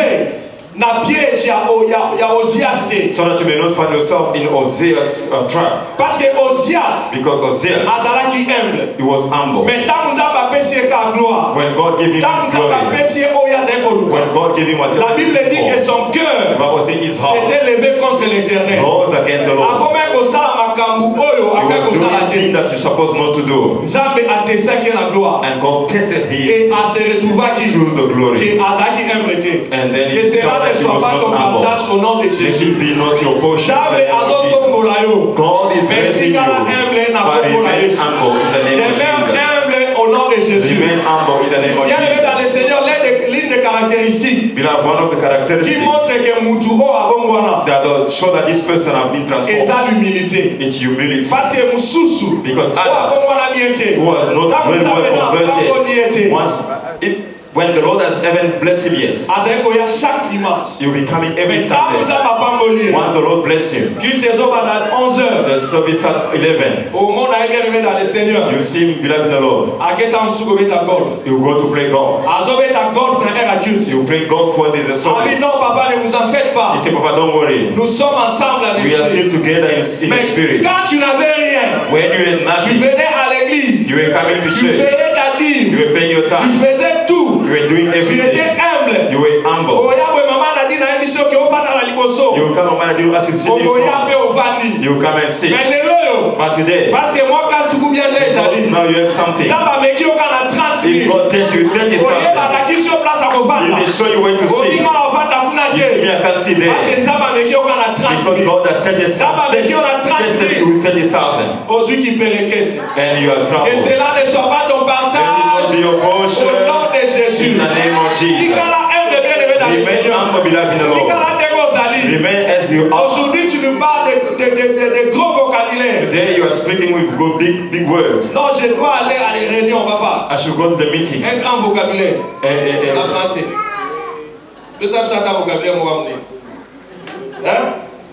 na piège ya Osias te. so that you may not find yourself in Osea's trap. Parce que Osias Because Oseas, azalaki humble. he was humble. Mais tant que ça va pécher ka gloire. When God gave him Tant que His ça va glory, pécher Oyas ekoluka. when God gave him what La Bible dit que son the cœur Bible says his heart s'était levé contre l'Éternel. rose against the Lord. Akome kosala makambu oyo He akwe was doing kosala things te. that you're supposed not to do. Nzambe atesaki na gloire. And God tested him Et a se retrouvaki through the glory. que azalaki humble te. And then Que he cela ne discovered he soit was pas ton not humble. partage au nom de Let Jésus. it be not your portion. in Nzambe the name of Jesus. azotombola yo. God is Mais raising you, sikala humble na but kombo na remain Yesu. humble in the name of Demeure Jesus. humble au nom de Jésus. Remain humble in the name of Bien aimé dans le Jesus. Seigneur, l'une des caractéristiques Beloved, one of the qui characteristics montre que mutu o abongwana that show that this person has been transformed, eza l'humilité. it's humility. Parce que mususu Because o others abongwana bien te. who has not Tangu very Nzambe na well apambo ni converted, ete. once, when the Lord has even blessed him yet, Azali koya chaque dimanche. you'll be coming every Mais tangu Sunday. Nzambe apambo ni ete. Once the Lord bless you, Culte ezobanda 11h. the service at 11, Au monde aye bien aimé dans le Seigneur. you see him, beloved in the Lord, Aketa musu kobeta golf. you go to play golf. Azobeta golf na air à culte. You play golf when there's a Ah oui, service. non, papa, ne vous en faites pas. You say, Papa, don't worry. Nous sommes ensemble à We are l'esprit. still together in the Mais spirit. quand tu n'avais rien, When you were tu nothing, venais à l'église, you were coming to tu church. payais ta You dîme, were paying your tu time. faisais tout, You were doing tu étais everything. humble. You were humble. Oya we mama na dit na émission que ofana na liboso. You will come and you ask you to sit in Oya pe front. ofani. You will come and sit. Mais lelo yo, But today, parce que moi quand tu bien because ezali, now you have something. Zamba meki o kana 30 If 000. God tells you Oye 30,000, ba la kisho place à kofanda. He will show you where to sit. Olinga na ofanda kuna You see me, je. I can't see Parce there. que Zamba meki o kana 30 Because 000. God has tested you with 30,000. Ozui qui paie les caisses. And you are Que troubled. cela ne soit pas ton Let it not partage be your portion. au nom de Jésus. In the name of Si Jesus. kala aime bien aimé dans le Remain Seigneur. humble, beloved in the Si Lord. kala dego zali. Remain as you are. Aujourd'hui, tu nous parles de gros vocabulaire. Today you are speaking with good, big words. Non, je dois aller à les réunions, papa. I should go to the meeting. Un grand vocabulaire. And En français. Deux ça un vocabulaire, moi, hein?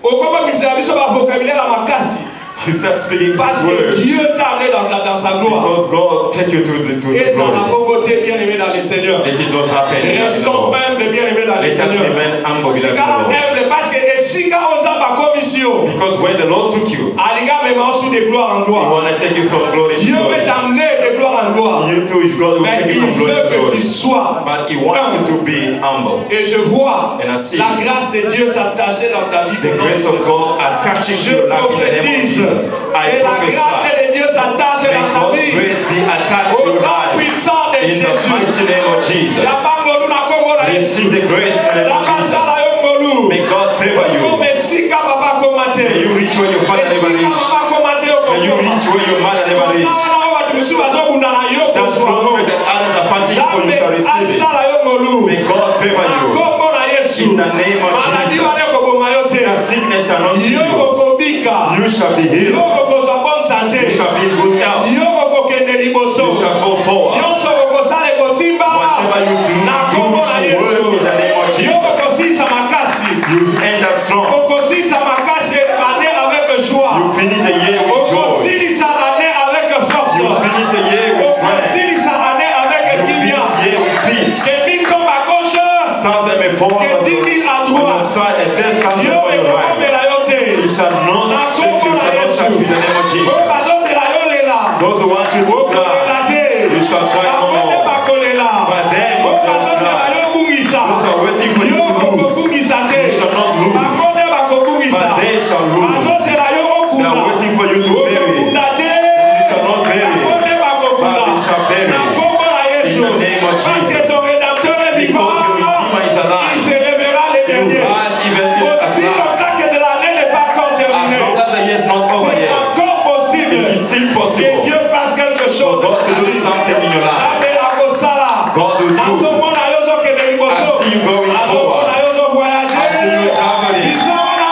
Au combat, il y a un vocabulaire à ma casse. you start speaking Parce big que words. Dieu t'a amené dans sa gloire. Because God take you to the Et ça n'a glory. pas été bien aimé dans le Seigneur. Let it not happen. in us, Restons Lord. humbles, bien aimés dans le Let us Seigneur. remain humble, Si beloved in quand the Lord. humble, parce que si quand on a ma commission, Because when the Lord took you, Aliga me sous de gloire en He gloire. want to take you from glory to Dieu veut glory. t'amener de gloire en gloire. You too, is God will Mais take il you from glory veut to que tu glory. sois. But He wants you to be humble. Et je vois And I see la grâce de Dieu s'attacher dans ta vie. the grace of God attaching to Je your life in the name of prophétise Jesus. I que la grâce prophesy. de Dieu s'attache May dans ta God's vie. grace be attached to Au your nom life. puissant de In the Jésus. mighty name of Jesus. La bangolu na kombo na Yesu. Receive the grace in the name of Zabasala Jesus. yo ngolu. May God favor you. Comme sika papa komate. May you reach where your father never Sika reached. papa komate yo May you reach where your mother never Comme reached. ça, on va te suivre à son bout dans la yo. That glory that others are fighting for, you shall receive it. Asala yo ngolu. May God favor Na you. kombo na Yesu. In the name of Maladi Jesus. wane koboma yo te. That sickness shall not kill Yo you. okobika. You shall be Yo healed. okozwa bonne santé. You shall be in good health. Yo okokende liboso. You shall go forward. Nyonso okosala ekotimba. Whatever you do, Na do kombo na it Yesu. work in the name of Yo Jesus. okosisa makasi. You end up strong. Okosisa makasi année avec joie. You finish the year with joy. Okosilisa année avec force. You finish the year with strength. Okosilisa année avec You kimia. finish the year with peace. Que 1000 tombent à gauche. 1,000 may fall Que on 10 000 à your droite. side and 10,000 Yo on your right. ekomela yo te. It shall not Na shake kombo you, na shall not touch you in the name of Yesu. Jesus. Oyo bazozela yo lela. Those who want you to Okolela cry, te. you shall cry no Bango nde more. bakolela. But them Oyo that bazozela cry, yo bungisa. those are waiting for you Yo to lose. okobungisa te. You shall not lose. Bango nde bakobungisa. But they shall lose. Bazozela yo They okunda. are waiting for you to bury. Okokunda te. You shall not bury. Bango nde bakokunda. But they shall bury. Na kombo na Yesu. In the name of Parce que Jesus. ton rédempteur est vivant. Because your Redeemer is Il alive. se lèvera le You dernier. rise even Aussi at last. longtemps que de l'année n'est pas encore As terminée. long as the year is not over C'est yet, encore possible it is still que possible Dieu fasse quelque for chose. God to do something in your life. Amen. Akosala. God will do. Azomona yozo kende liboso. I see you going Azomona forward. yozo voyager. I see you traveling. Izomona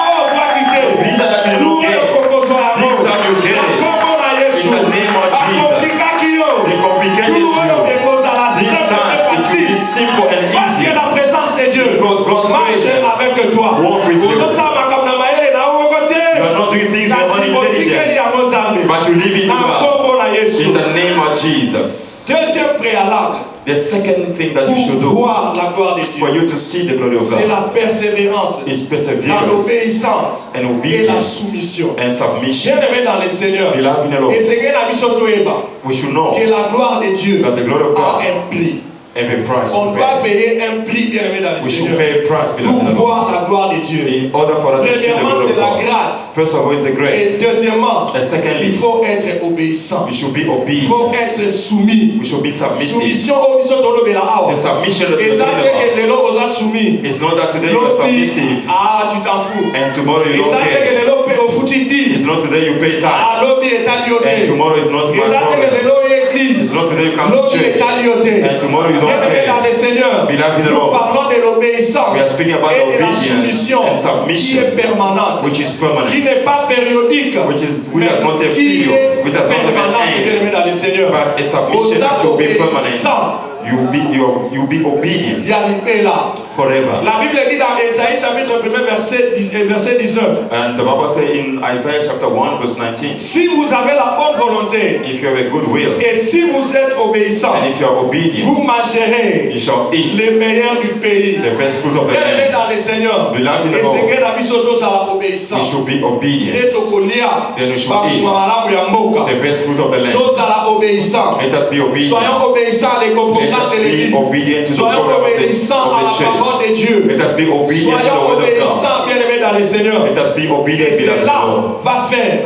but to leave it to Na God. kombo na Yesu. In the name of Jesus. Deuxième préalable The second thing that you pour should do voir la gloire de for Dieu, you to see the glory of c'est God la persévérance is dans perseverance l'obéissance and et la obedience soumission. and submission. Bien-aimé dans le Seigneur, Beloved in the et Lord, c'est que la mission toeba we should know que la gloire de Dieu that the glory of a God un prix. every price On to doit pay. payer un prix, bien-aimé dans le We should Seigneur, pay a price, pour beloved in the Lord. voir la gloire de Dieu. In order for us to see the Premièrement, glory c'est of la God. grâce. First of all, is the Et grace. deuxièmement, And il secondly, faut être obéissant. we should be Il faut obedient. être soumis. We should be submissive. Soumission au mission tolobela awa. The submission that Et we're ça, talking c'est que about. les lots aux a soumis. It's not that today you are Lobi, submissive ah, tu t'en fous. and tomorrow Et you don't ça, c'est que care. les lots paient au footing It's dit. not today you pay Ah, tithe lobby est and alioté. tomorrow is not Et my ça, c'est que les problem. lots église. It's not today you come to Lobby est church alioté. and tomorrow you don't Bien-aimé dans pray. le Seigneur, Beloved in the nous Lord, parlons de l'obéissance we are speaking about et de la obedience soumission and qui submission, est permanente, which is qui permanent, n'est pas périodique, which mais has not a qui period, est which does not have an permanente, end, bien-aimé dans le Seigneur. but a submission Aux that will be obéissants, permanent. You'll be obedient il y a l'épée là. forever. La Bible dit dans Ésaïe chapitre 1 verset 19, And the Bible says in Isaiah chapter 1 verse 19, si vous avez la bonne volonté if you have a good will et si vous êtes obéissant, and if you are obedient, vous mangerez you shall eat les meilleurs du pays. the best fruit of the Bien-aimé land. dans le Seigneur, Beloved in the et c'est Lord, que la mission tous à la we obéissance. should be obedient. Dès Tokolia, Then we should eat Bamouamalamu ya mboka. the best fruit of the land. Tous à la obéissance. Let us be obedient. Soyons obéissants à Let l'éco-programme us de be l'Église. obedient to the Soyons program of obéissants à la the parole church. de Dieu. Let us be obedient to the Soyons word of God. obéissants, bien-aimés dans le Seigneur. Let us be obedient, Et beloved in the cela Lord. va faire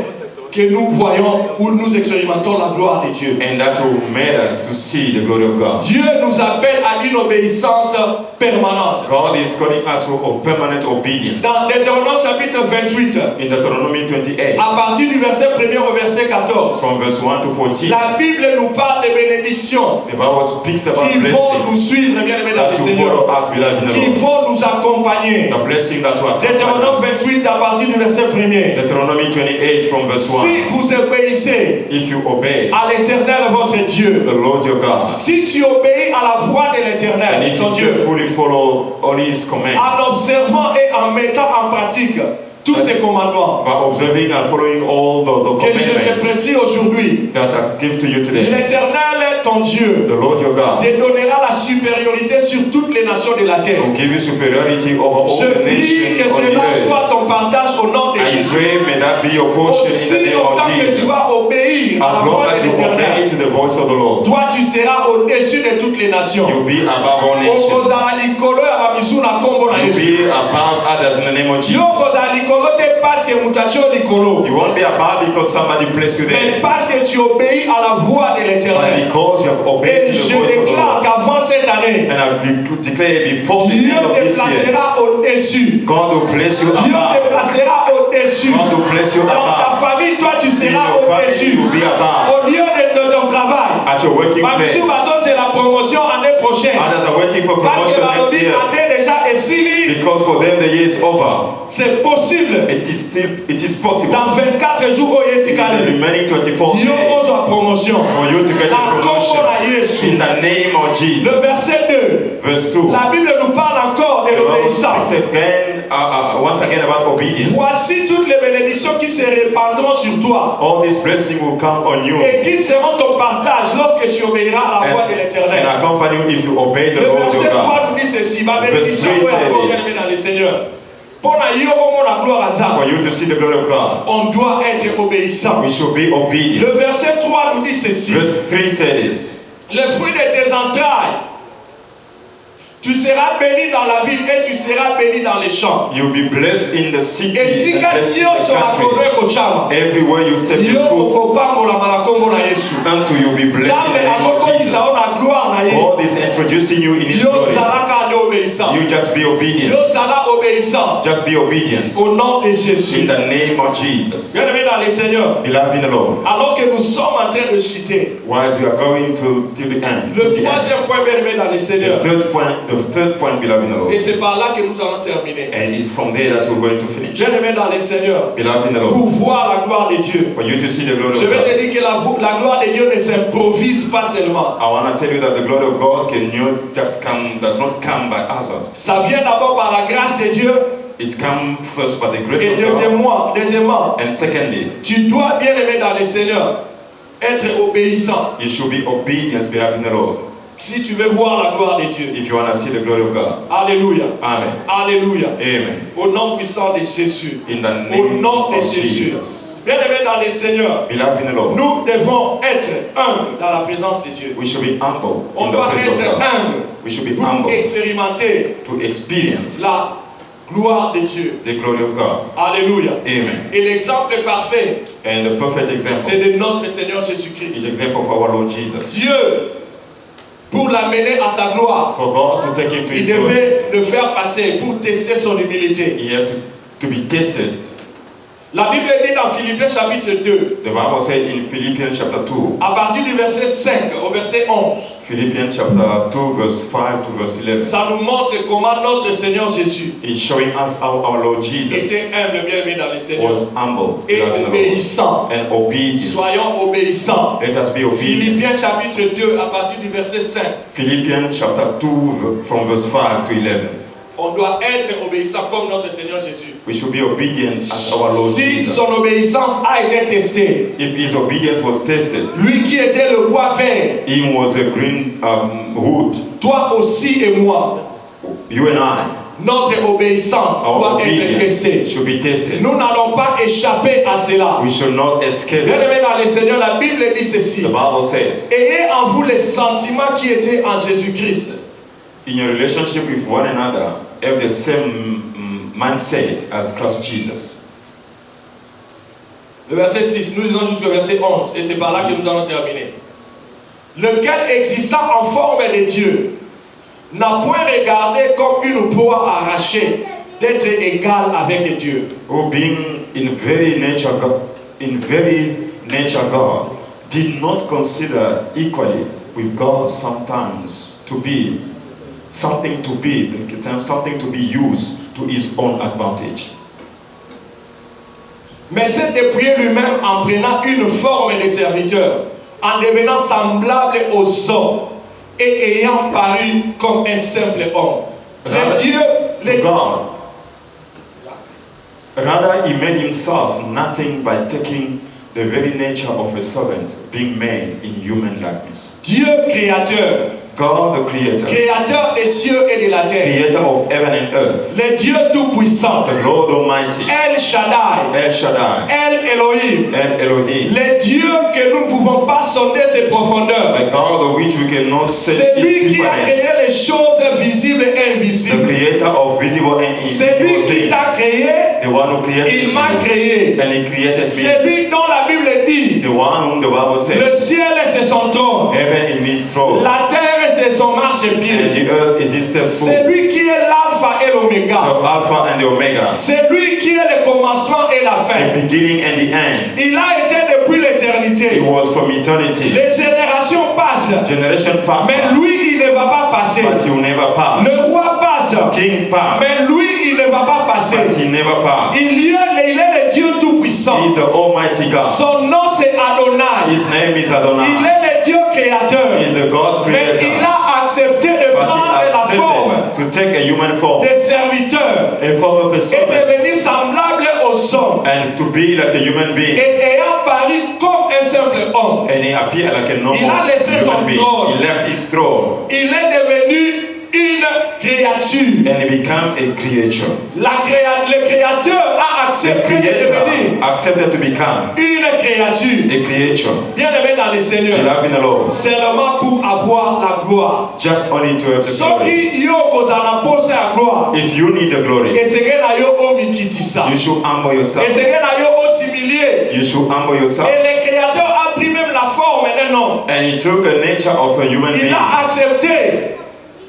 que nous voyons ou nous expérimentons la gloire de Dieu. And that will make us to see the glory of God. Dieu nous appelle à une obéissance permanente. God is calling us to a permanent obedience. Dans Deutéronome chapitre 28, In Deuteronomy 28, à partir du verset 1er au verset 14, from verse 1 to 14, la Bible nous parle des bénédictions the Bible speaks about qui vont nous blessings suivre, bien-aimés dans that le will Seigneur, follow us, beloved in the qui Lord. vont nous accompagner. The blessing that will accompany Deutéronome us. 28 à partir du verset 1er. Deuteronomy 28 from verse 1. Si vous obéissez If you obey à l'Éternel votre Dieu, the Lord your God, si tu obéis à la voix de and l'Éternel if ton you Dieu, carefully follow all His commands, en observant et en mettant en pratique tous ces commandements by observing and following all the que je te commandments prescris aujourd'hui, that I give to you today, l'Éternel ton Dieu the Lord your God te donnera la supériorité sur toutes les nations de la terre. will give you superiority over all Je the prie que nations on the cela earth. soit ton partage au nom de I Jésus. pray may that be your portion in the Aussi name of longtemps que tu Jesus. vas obéir à As la long voix as de you obey l'Éternel, to the voice of the Lord, toi tu seras au-dessus de toutes les nations. you'll be above all nations. Okozala likolo ya bamisu na kombo na You'll Yesu. be above others in the name of Yo Jesus. kozala likolo te parce que mutachio likolo, You won't be above because somebody placed you mais there, parce que tu obéis à la voix de but l'Éternel. because you have obeyed Et to the je voice of the déclare Lord. qu'avant cette année, And I declare before the Dieu end of te this year, placera au-dessus. God will place you Dieu te above. placera au-dessus. God will place you Dans ta above. famille, toi tu In seras your family, au-dessus. you will be above. Au lieu de ton travail. At your working place. Bamisu bazo c'est la promotion année prochaine. Others are waiting for Parce que promotion la next year. année déjà est finie. Because for them the year is over. C'est possible. It is possible. Dans 24 jours au In the Yetikale. remaining 24 Yo days ozo promotion. for you to get La the kombo na promotion. Yesu. In the name of Le Jesus. verset 2. Verse 2. La Bible nous parle encore de The Bible l'obéissance. speaks again, once again about obedience. Voici toutes les bénédictions qui se répandront sur toi All this blessing will come on you et qui seront ton partage lorsque tu obéiras à la voix de and l'Éternel. accompany you if you obey the Le Lord verset your 3 God. nous dit ceci, ma Verse bénédiction 3 pour la says gloire this. dans le Seigneur. Pour la yo homo la gloire à For Dieu, you to see the glory of God, on doit être obéissant. we should be Le obedient. verset 3 nous dit ceci. Verse 3 says this. Le fruit de tes entrailles, tu seras béni dans la ville et tu seras béni dans les champs. You'll be blessed in the city Et si and blessed in yo the sur la country. kono kochama, Everywhere you step yo into, okopango la malakombo na Yesu. unto you'll be blessed in Jambe the name of azokoki Jesus. sao na gloire na ye. God is introducing you in His Yo glory. zalaka de obéissant. You just be obedient. Yo zala obéissant. Just be obedient. Au nom de Jésus. In the name of Jesus. Bien-aimé dans le Seigneur, Beloved in the Lord, alors que nous sommes en train de chuter, whilst we are going to the end, le troisième point, bien-aimé dans le Seigneur, the third point, beloved in the Lord, et c'est par là que nous allons terminer. and it's from there that we're going to finish. Bien-aimé dans le Seigneur, Beloved in the pour Lord, voir la gloire de Dieu, for you to see the glory je of vais te God, dire que la gloire de Dieu ne s'improvise pas seulement. I want to tell you that the glory of God does not come by hazard. Ça vient d'abord par la grâce de Dieu. It comes first by the grace Et of God. deuxièmement, And secondly, tu dois, bien aimé dans le Seigneur, être obéissant. you should be obedient, beloved in the Lord. Si tu veux voir la gloire de Dieu. If you want to see the glory of God. Alléluia. Amen. Alléluia. Amen. Au nom puissant de Jésus. In the Au name nom de of Jésus. Jesus. Bien aimé dans le Seigneur, Beloved in the Lord. nous devons être humbles dans la présence de Dieu. We should be humble On in the doit presence of être God. humble We should be pour humble expérimenter to experience la gloire de Dieu. the glory of God. Alléluia. Amen. Et l'exemple parfait, And the perfect c'est example de notre Seigneur is Jésus-Christ. the example of our Lord Jesus. Dieu, pour l'amener à sa gloire, For God to take him to il his glory, devait le faire passer pour tester son humilité. he had to be tested. La Bible dit dans Philippiens chapitre 2, The Bible said in Philippians chapter 2, à partir du verset 5 au verset 11, Philippians chapter 2 verse 5 to verse 11, ça nous montre comment notre Seigneur Jésus it's showing us how our Lord Jesus était humble, bien aimé dans le Seigneur, was humble et beloved in the Lord, obéissant. and obedient. Soyons obéissants. Let us be obedient. Philippiens chapitre 2 à partir du verset 5. Philippians chapter 2 from verse 5 to 11. On doit être obéissant comme notre Seigneur Jésus. We should be obedient as our Lord Si Jesus. son obéissance a été testée, If his obedience was tested, lui qui était le bois vert, him was a green wood. toi aussi et moi, You and I, notre obéissance our doit être obedience testée. should be tested. Nous n'allons pas échapper à cela. We should not escape Bien it. aimé dans le Seigneur, la Bible dit ceci. The Bible says, Ayez en vous les sentiments qui étaient en Jésus-Christ. in your relationship with one another, have the same mindset as Christ Jesus. Le verset 6, nous lisons jusqu'au verset 11, et c'est par là que nous allons terminer. Lequel existant en forme de Dieu, n'a point regardé comme une proie arrachée d'être égal avec Dieu. Who being in very nature God, did not consider equally with God sometimes to be something to be used to his own advantage. Mais s'est dépouillé lui-même en prenant une forme de serviteur, en devenant semblable aux hommes et ayant paru comme un simple homme. Rather, he made himself nothing by taking the very nature of a servant, being made in human likeness. Dieu créateur, God the Creator, créateur des cieux et de la terre, Creator of heaven and earth, le Dieu tout-puissant, the Lord Almighty, El Shaddai, El Shaddai, El Elohim, El Elohim, le Dieu que nous ne pouvons pas sonder ses profondeurs, the God of which we cannot search c'est his lui qui a deepness, créé les choses visibles et the invisibles, Creator of visible and c'est lui invisible qui things, t'a créé, the one who created il you, m'a créé, and he created c'est me, lui dont la Bible dit, the one whom the Bible says, le ciel c'est son trône, heaven in his throne, la terre c'est son marchepied, and the earth is his step c'est foot, lui qui est l'alpha et the l'oméga, Alpha and the Omega, c'est lui qui est le commencement et la fin. the beginning and the end. Il a été depuis l'éternité. It was from eternity. Les générations passent, Generation passed mais by, lui il ne va pas passer. but he will never pass. Le roi passe, King passed, mais lui il ne va pas passer. but he never passed. Il est le Dieu tout-puissant. He is the Almighty God. Son nom c'est Adonai. His name is Il Adonai. est le Dieu créateur. He is the God Mais il Creator. a accepté de But prendre he la forme accepted to take a human form, des serviteurs a form of a et servant, devenir semblable aux hommes. and to be like a human being. Et ayant paru comme un simple homme, And he appeared like a Il normal a laissé son human being. trône. He left his throne il est devenu une créature. and he became a creature. Le créateur a The accepté de Creator devenir accepted to become une créature. a creature. Bien aimé dans le Seigneur, Beloved in the Lord, seulement pour avoir la gloire. just only to have the Ce glory. qui yo kozana pose la gloire. If you need the glory, Et c'est que na yo omikitisa. you should humble Et yourself. c'est que na yo ossimilier. You should humble yourself. Et le créateur a pris même la forme d'un homme. And he took the nature of a human Il being. a accepté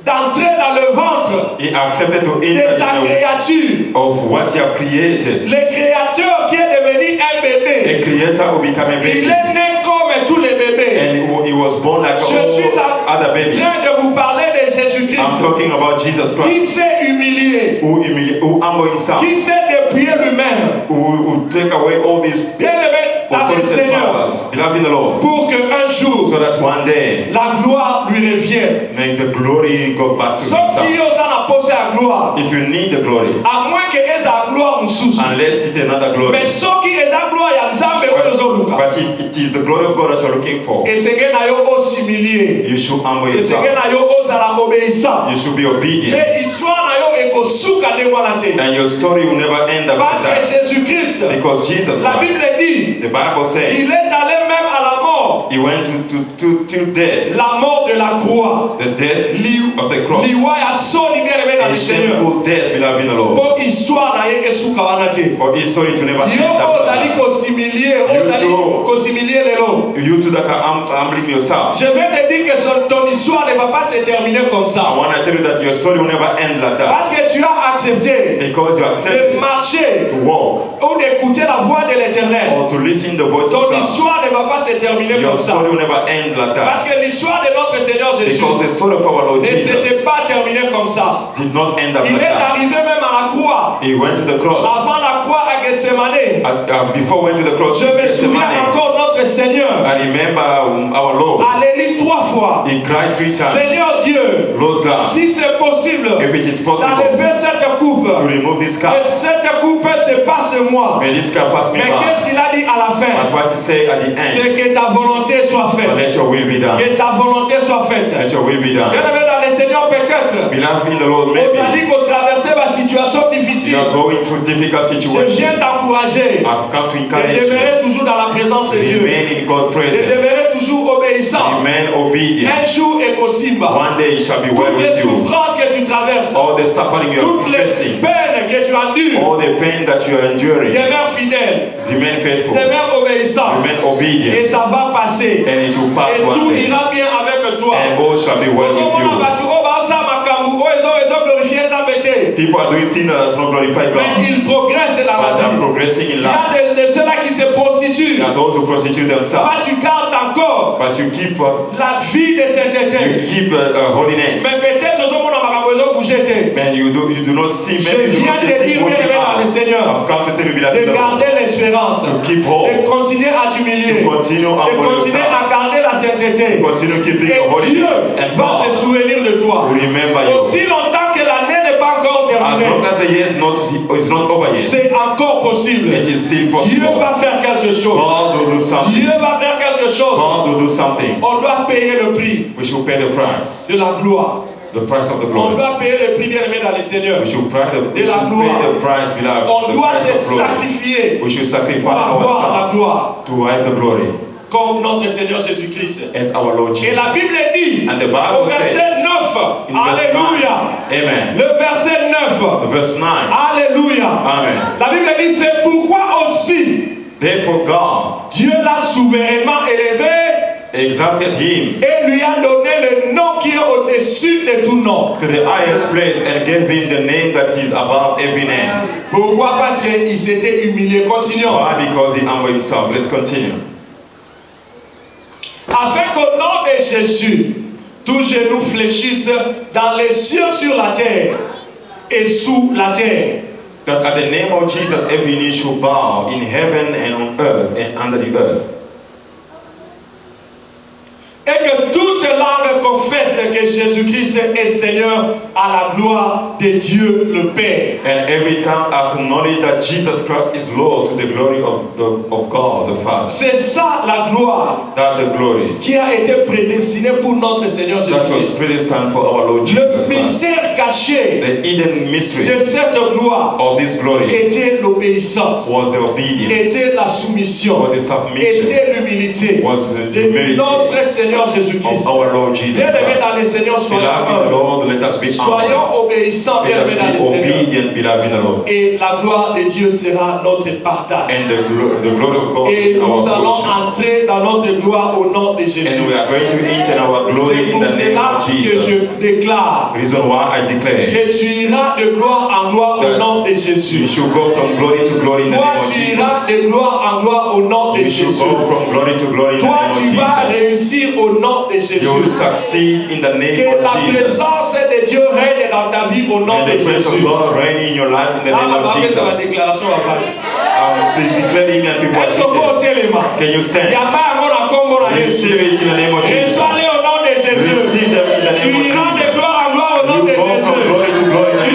d'entrer dans le ventre He accepted to de enter sa in the créature. of what he have created. Le créateur qui est devenu un bébé. A creator who became a Il baby. est né comme tous les bébés. And he was born like Je suis all other en babies. train de vous parler de I'm Jésus-Christ talking about Jesus qui Christ, s'est humilié, who humbled himself, qui s'est dépouillé lui-même. who take away all these Bien aimé dans le authorities and Seigneur, powers, beloved in the Lord, pour qu'un jour so that one day la gloire lui revienne. may the glory go back to Ceux qui himself. osent en apposer à gloire. If you need the glory, À moins que eza gloire mususu. unless it's another glory. Mais soki eza gloire ya Nzambe oyo ozoluka. But it is the glory of God that you're looking for. Esenge na yo osimilie. You should humble Esenge yourself. na yo ozala obéissant. You should be obedient. Mais histoire na yo ekosuka nde wana te. And your story will never end up Parce like que that. Jésus-Christ, Because Jesus la Bible Christ, dit the Bible says, qu'il est allé même à la mort. he went to death, La mort de la croix. the death of the cross, Liwa ya soni bien aimé dans a le Seigneur. shameful death, beloved in the Lord. Pour histoire na ye esuka wana te. For his story to never end Yo up ozali like kosimilie, ozali too. kosimilie lelo. that. You two that are humbling yourself, Je vais te dire que ton histoire ne va pas se terminer comme I ça. want to tell you that your story will never end like that. Parce que tu as accepté Because you de accept marcher to walk ou d'écouter la voix de l'Éternel. or to listen the voice Ton of God. histoire ne va pas se terminer Your comme ça. story will never end like Parce that. que l'histoire de notre Seigneur Jésus Because the story of our Lord ne s'était Jesus pas terminée comme ça. did not end up Il like est that. arrivé même à la croix. He went to the cross. Avant la croix à Gethsemane. Before went to the cross, Je me souviens Gethsemane, encore notre Seigneur. I remember our Lord. Alléluia 3 fois. He cried 3 times, Seigneur Dieu, Lord God, si c'est possible, if it is possible d'enlever cette coupe, to remove this que cup, cette coupe se passe de moi. may this cup pass me Mais by. qu'est-ce qu'il a dit à la But fin? what he say at the end, C'est que ta volonté soit but faite. let your will be done. Que ta volonté soit faite. Let your will be Bien done. aimé dans le Seigneur, peut-être, Beloved in the Lord, vous maybe allez traverser ma situation you difficile. are going through difficult Je situations. viens t'encourager I've come to de encourage you. demeurer toujours dans la présence de Dieu. Remain in God's De presence. demeurer toujours obéissant. Remain obedient. Un jour est possible. One day it shall be well Toutes les with you. souffrances que tu traverses, All the suffering you are toutes les facing, peines que tu endures, all the pain that you are enduring, demeure fidèle, remain faithful, demeure obéissant. remain Et obedient, ça va passer. and it will pass Et one tout day, ira bien avec toi. and all shall be well with you. People are doing things that does not glorify Mais God, ils progressent dans but la they are vie. progressing in Il y life. a de ceux-là qui se prostituent. There are those who prostitute themselves, Toi, tu gardes encore but you keep la vie de sainteté. holiness. Mais peut-être aux hommes, on n'a pas besoin de bouger. Man, you do not see Je many. You do viens not see te dire, people bien aimé dans le Seigneur, I've come to tell you, beloved, de garder l'espérance, to keep de hope, continuer à t'humilier, to continue de humble continuer yourself, à garder la sainteté. to continue keeping Et your Dieu holiness, and va God se souvenir de toi. will remember you. Aussi longtemps que l'année n'est pas encore As long terminée, as the year is not over yet, c'est encore possible. it is still Dieu possible. va faire quelque chose. God will do something. Dieu va faire quelque chose. God will do something. On doit payer le prix We should pay the price. de la gloire. The price of the On glory. doit payer le prix, bien aimé dans le Seigneur. We should pay De the la gloire. price, beloved. On The doit price se of glory. sacrifier We should sacrifice pour avoir la ourselves gloire, to have the glory comme notre Seigneur Jésus-Christ. as our Lord Et Jesus. la Bible dit, And the au Bible verset says 9, in verse 9, Alléluia. Amen. Le verset 9, Verse 9, Alléluia. Amen. La Bible dit, c'est pourquoi aussi Therefore God Dieu l'a souverainement élevé exalted him et lui a donné le nom qui est au-dessus de tout nom. to the highest place and gave him the name that is above every name. Pourquoi? Parce qu'il s'était humilié. Continuons. Why? Because he humbled himself. Let's continue. Afin qu'au nom de Jésus, tous genoux fléchissent dans les cieux, sur la terre et sous la terre. That at the name of Jesus every knee should bow in heaven and on earth and under the earth. Et que toute langue confesse que Jésus-Christ est Seigneur à la gloire de Dieu le Père. And every tongue acknowledge that Jesus Christ is Lord to the glory of God the Father. C'est ça la gloire That the glory qui a été prédestinée pour notre Seigneur that was Jésus-Christ. predestined for our Lord Le Jesus Christ. mystère caché The hidden mystery de cette gloire of this glory était l'obéissance, was the obedience, était la soumission, was the submission, était l'humilité was the de humility notre Seigneur Jésus-Christ. of our Lord Jesus Bien aimé Christ. dans le Seigneur, soyons Beloved in the humbles. Lord, let us be humble. Soyons obéissants, bien Let us aimé dans be le Seigneur. obedient, beloved in the Lord. Et la gloire de Dieu sera notre partage. And the glory of God Et is our nous allons portion. entrer dans notre gloire au nom de Jésus. And we are going to enter our glory C'est in pour the name cela of que Jesus. je déclare Reason why I declare que tu iras de gloire en gloire au nom de you Jésus. should go from glory to glory in the Toi, name of tu iras Jesus. de gloire en gloire au nom de You should Jésus. go from glory to glory in the Toi, tu name vas of Jesus. réussir au nom de You will Jésus. succeed in the name Que la of Jesus. présence de Dieu règne dans ta vie au nom And de the presence of Jésus. God reign in your life in the Ah, name ma of papa, c'est ma Jesus. déclaration à part. Declaring and people are Est-ce qu'on peut seated. ôter les mains? Can you Il y stand? a pas un mot comme on a reçu. Receive it in the name of Jesus. Reçois-les au nom de Jésus. Receive them in the Tu name of iras de Jesus. gloire en gloire au nom You de go from Jésus. glory to glory in the Tu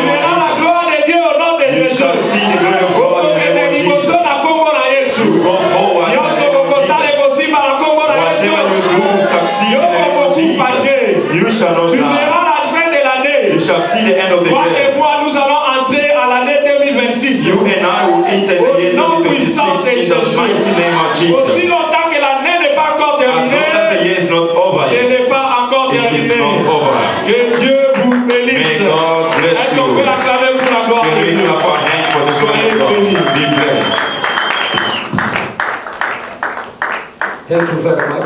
shall not Tu die. verras la fin de l'année. You shall see the end of the Toi year. et moi, nous allons entrer à l'année 2026. You and I will enter the year 2026 in the mighty name of Aussi Jesus. longtemps que l'année n'est pas encore As long as the terminée, year is not over ce n'est yet, pas encore it is terminé. not over. Que Dieu vous May bénisse. God bless Est-ce qu'on peut you. acclamer pour la gloire Can de we Dieu? clap our hands for the Soyez word of God? bénis. Be blessed. Thank you very much.